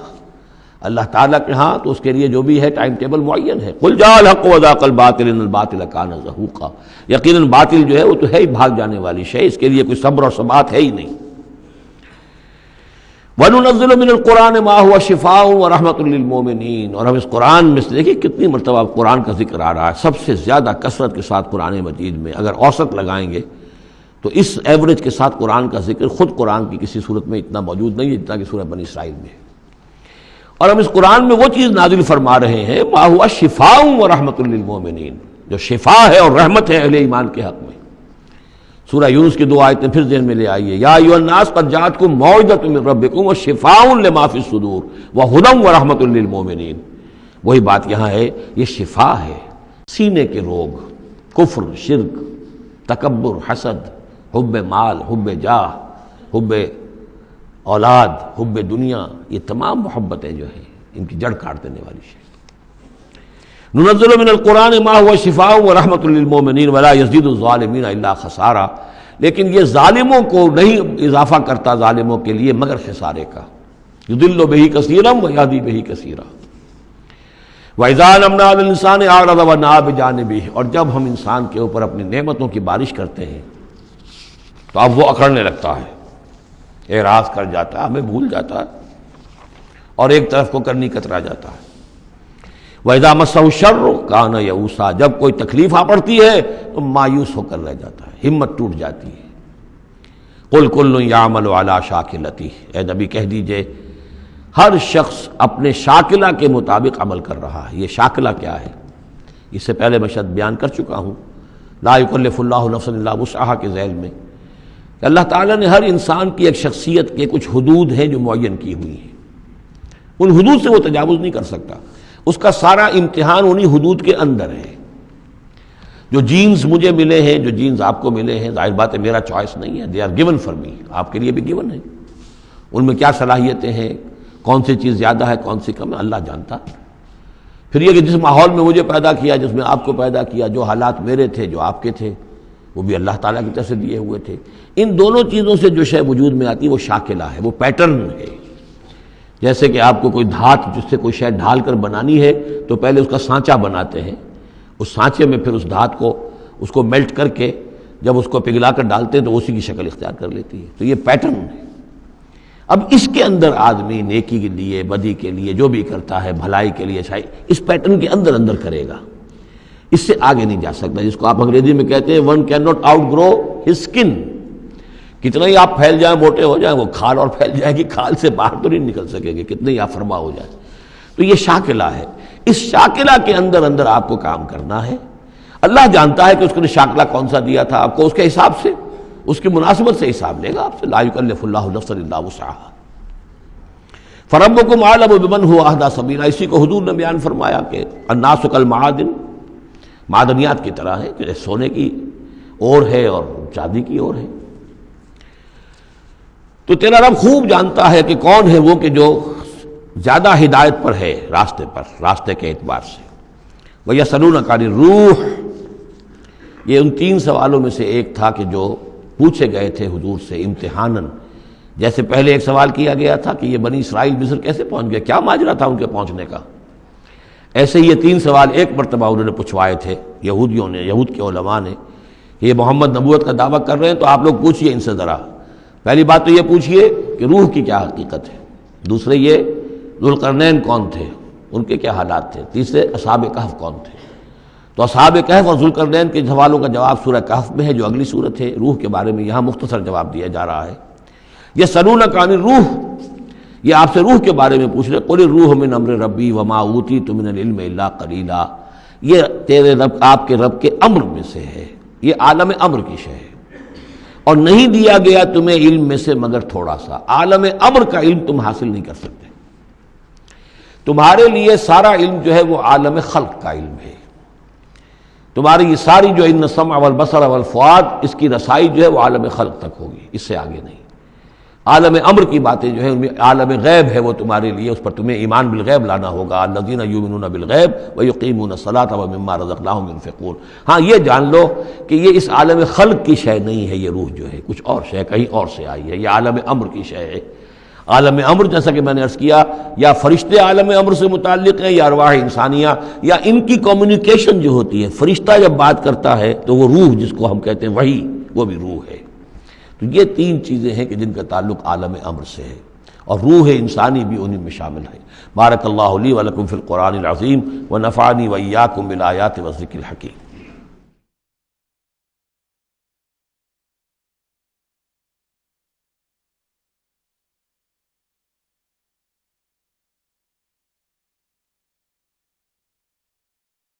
Speaker 2: اللہ تعالیٰ کے ہاں، تو اس کے لیے جو بھی ہے ٹائم ٹیبل معین ہے۔ قل جاء الحق وزهق الباطل ان الباطل کان زہوقا، یقیناً باطل جو ہے وہ تو ہے ہی بھاگ جانے والی شے، اس کے لیے کوئی صبر اور ثبات ہے ہی نہیں۔ وَنُنَزِّلُ مِنَ الْقُرْآنِ مَا هُوَ شِفَاءٌ وَرَحْمَةٌ لِّلْمُؤْمِنِينَ، اور ہم اس قرآن میں سے دیکھیے کتنی مرتبہ قرآن کا ذکر آ رہا ہے، سب سے زیادہ کثرت کے ساتھ قرآن مجید میں اگر اوسط لگائیں گے تو اس ایوریج کے ساتھ قرآن کا ذکر خود قرآن کی کسی صورت میں اتنا موجود نہیں ہے جتنا کہ سورہ بنی اسرائیل میں ہے۔ اور ہم اس قرآن میں وہ چیز نازل فرما رہے ہیں ما هو شفاء ورحمۃ للمؤمنین، جو شفا ہے اور رحمت ہے اہل ایمان کے حق میں۔ سورہ یونس کی 2 آیتیں پھر ذہن میں لے آئیے، یا ایھا الناس قد جاءتکم موعظۃ من ربکم وشفاء لما فی الصدور وہدی ورحمۃ للمؤمنین۔ وہی بات یہاں ہے، یہ شفا ہے، سینے کے روگ، کفر، شرک، تکبر، حسد، حب مال، حب جاہ، حب اولاد، حب دنیا، یہ تمام محبتیں جو ہیں ان کی جڑ کاٹ دینے والی شے۔ ننزل من القرآن ما هو شفاء ورحمۃ للمؤمنین ولا یزید الظالمین الا خسارا، لیکن یہ ظالموں کو نہیں اضافہ کرتا ظالموں کے لیے مگر خسارے کا۔ یضل بہ کثیرا ویہدی بہ کثیرا۔ وَإِذَا أَنْعَمْنَا عَلَى الْإِنسَانِ أَعْرَضَ وَنَأَىٰ بِجَانِبِهِ، اور جب ہم انسان کے اوپر اپنی نعمتوں کی بارش کرتے ہیں تو اب وہ اکڑنے لگتا ہے، اعراض کر جاتا ہے، ہمیں بھول جاتا ہے اور ایک طرف کو کرنی کترا جاتا ہے۔ وَإِذَا مَسَّهُ الشَّرُّ كَانَ يَئُوسًا، جب کوئی تکلیف آ پڑتی ہے تو مایوس ہو کر رہ جاتا ہے، ہمت ٹوٹ جاتی ہے۔ قُلْ كُلٌّ يَعْمَلُ عَلَىٰ شَاكِلَتِهِ، اے نبی کہہ دیجئے ہر شخص اپنے شاکلہ کے مطابق عمل کر رہا ہے۔ یہ شاکلہ کیا ہے؟ اس سے پہلے میں شاید بیان کر چکا ہوں، لا یکلف اللہ نفسا الا وسعہا کے ذیل میں، کہ اللہ تعالیٰ نے ہر انسان کی ایک شخصیت کے کچھ حدود ہیں جو معین کی ہوئی ہیں، ان حدود سے وہ تجاوز نہیں کر سکتا، اس کا سارا امتحان انہی حدود کے اندر ہے۔ جو جینز مجھے ملے ہیں، جو جینز آپ کو ملے ہیں، ظاہر بات ہے میرا چوائس نہیں ہے، they are given for me, آپ کے لیے بھی گیون ہے۔ ان میں کیا صلاحیتیں ہیں، کون سی چیز زیادہ ہے کون سی کم ہے، اللہ جانتا۔ پھر یہ کہ جس ماحول میں مجھے پیدا کیا، جس میں آپ کو پیدا کیا، جو حالات میرے تھے جو آپ کے تھے وہ بھی اللہ تعالیٰ کی طرف سے دیے ہوئے تھے۔ ان دونوں چیزوں سے جو شے وجود میں آتی ہے وہ شاکلہ ہے، وہ پیٹرن ہے۔ جیسے کہ آپ کو کوئی دھات جس سے کوئی شے ڈھال کر بنانی ہے تو پہلے اس کا سانچہ بناتے ہیں، اس سانچے میں پھر اس دھات کو اس کو میلٹ کر کے جب اس کو پگھلا کر ڈالتے ہیں تو اسی کی شکل اختیار کر لیتی ہے۔ تو یہ پیٹرن ہے۔ اب اس کے اندر آدمی نیکی کے لیے، بدی کے لیے جو بھی کرتا ہے، بھلائی کے لیے، اچھائی، اس پیٹرن کے اندر اندر کرے گا، اس سے آگے نہیں جا سکتا، جس کو آپ انگریزی میں کہتے ہیں one cannot outgrow his skin. کتنا ہی آپ پھیل جائیں، موٹے ہو جائیں، وہ کھال اور پھیل جائے گی، کھال سے باہر تو نہیں نکل سکیں گے، کتنے ہی آپ فرما ہو جائیں۔ تو یہ شاکلہ ہے، اس شاکلہ کے اندر اندر آپ کو کام کرنا ہے۔ اللہ جانتا ہے کہ اس کو نے شاکلہ کون سا دیا تھا آپ کو، اس کے حساب سے، اس کی مناسبت سے حساب لے گا آپ سے۔ لا یکلف اللہ نفسا الا وسعہا فربکم اعلم بمن هو اہدی سبیلا۔ اسی کو حضور نے بیان فرمایا کہ الناس کالمعادن، معدنیات کی طرح ہے، کہ سونے کی اور ہے اور چاندی کی اور ہے۔ تو تیرا رب خوب جانتا ہے کہ کون ہے وہ کہ جو زیادہ ہدایت پر ہے، راستے پر، راستے کے اعتبار سے۔ وَيَسْأَلُونَكَ عَنِ الرُّوحِ، یہ ان 3 سوالوں میں سے ایک تھا کہ جو پوچھے گئے تھے حضور سے امتحاناً۔ جیسے پہلے ایک سوال کیا گیا تھا کہ یہ بنی اسرائیل مصر کیسے پہنچ گئے، کیا ماجرا تھا ان کے پہنچنے کا، ایسے ہی یہ 3 سوال ایک مرتبہ انہوں نے پوچھوائے تھے یہودیوں نے، یہود کے علماء نے، کہ یہ محمد نبوت کا دعویٰ کر رہے ہیں تو آپ لوگ پوچھئے ان سے ذرا۔ پہلی بات تو یہ پوچھئے کہ روح کی کیا حقیقت ہے، دوسرے یہ ذوالقرنین کون تھے، ان کے کیا حالات تھے، تیسرے اصحاب کہف کون تھے۔ تو اصحاب کہف اور ذوالقرنین کے سوالوں کا جواب سورہ کہف میں ہے جو اگلی سورت ہے۔ روح کے بارے میں یہاں مختصر جواب دیا جا رہا ہے۔ یسألونک عن الروح، یہ آپ سے روح کے بارے میں پوچھ رہے، قل الروح من امر ربی وما اوتیت من العلم الا قلیلا، یہ تیرے رب، آپ کے رب کے امر میں سے ہے، یہ عالم امر کی شے ہے، اور نہیں دیا گیا تمہیں علم میں سے مگر تھوڑا سا۔ عالم امر کا علم تم حاصل نہیں کر سکتے، تمہارے لیے سارا علم جو ہے وہ عالم خلق کا علم ہے۔ تمہاری یہ ساری جو ان السمع والبصر والفؤاد، اس کی رسائی جو ہے وہ عالم خلق تک ہوگی، اس سے آگے نہیں۔ عالم امر کی باتیں جو ہیں ان میں عالم غیب ہے، وہ تمہارے لیے اس پر تمہیں ایمان بالغیب لانا ہوگا۔ الذین یؤمنون بالغیب ویقیمون الصلاۃ ومما رزقناہم ینفقون۔ ہاں یہ جان لو کہ یہ اس عالم خلق کی شے نہیں ہے، یہ روح جو ہے کچھ اور شے، کہیں اور سے آئی ہے، یہ عالم امر کی شے ہے۔ عالم امر جیسا کہ میں نے عرض کیا، یا فرشتے عالم امر سے متعلق ہیں، یا ارواح انسانیہ، یا ان کی کمیونیکیشن جو ہوتی ہے، فرشتہ جب بات کرتا ہے تو وہ روح جس کو ہم کہتے ہیں وحی، وہ بھی روح ہے۔ تو یہ 3 چیزیں ہیں کہ جن کا تعلق عالم امر سے ہے، اور روح انسانی بھی انہیں میں شامل ہے۔ بارک اللہ لی و لکم فی القرآن العظیم ونفعنی وإیاکم بالآیات والذکر الحکیم۔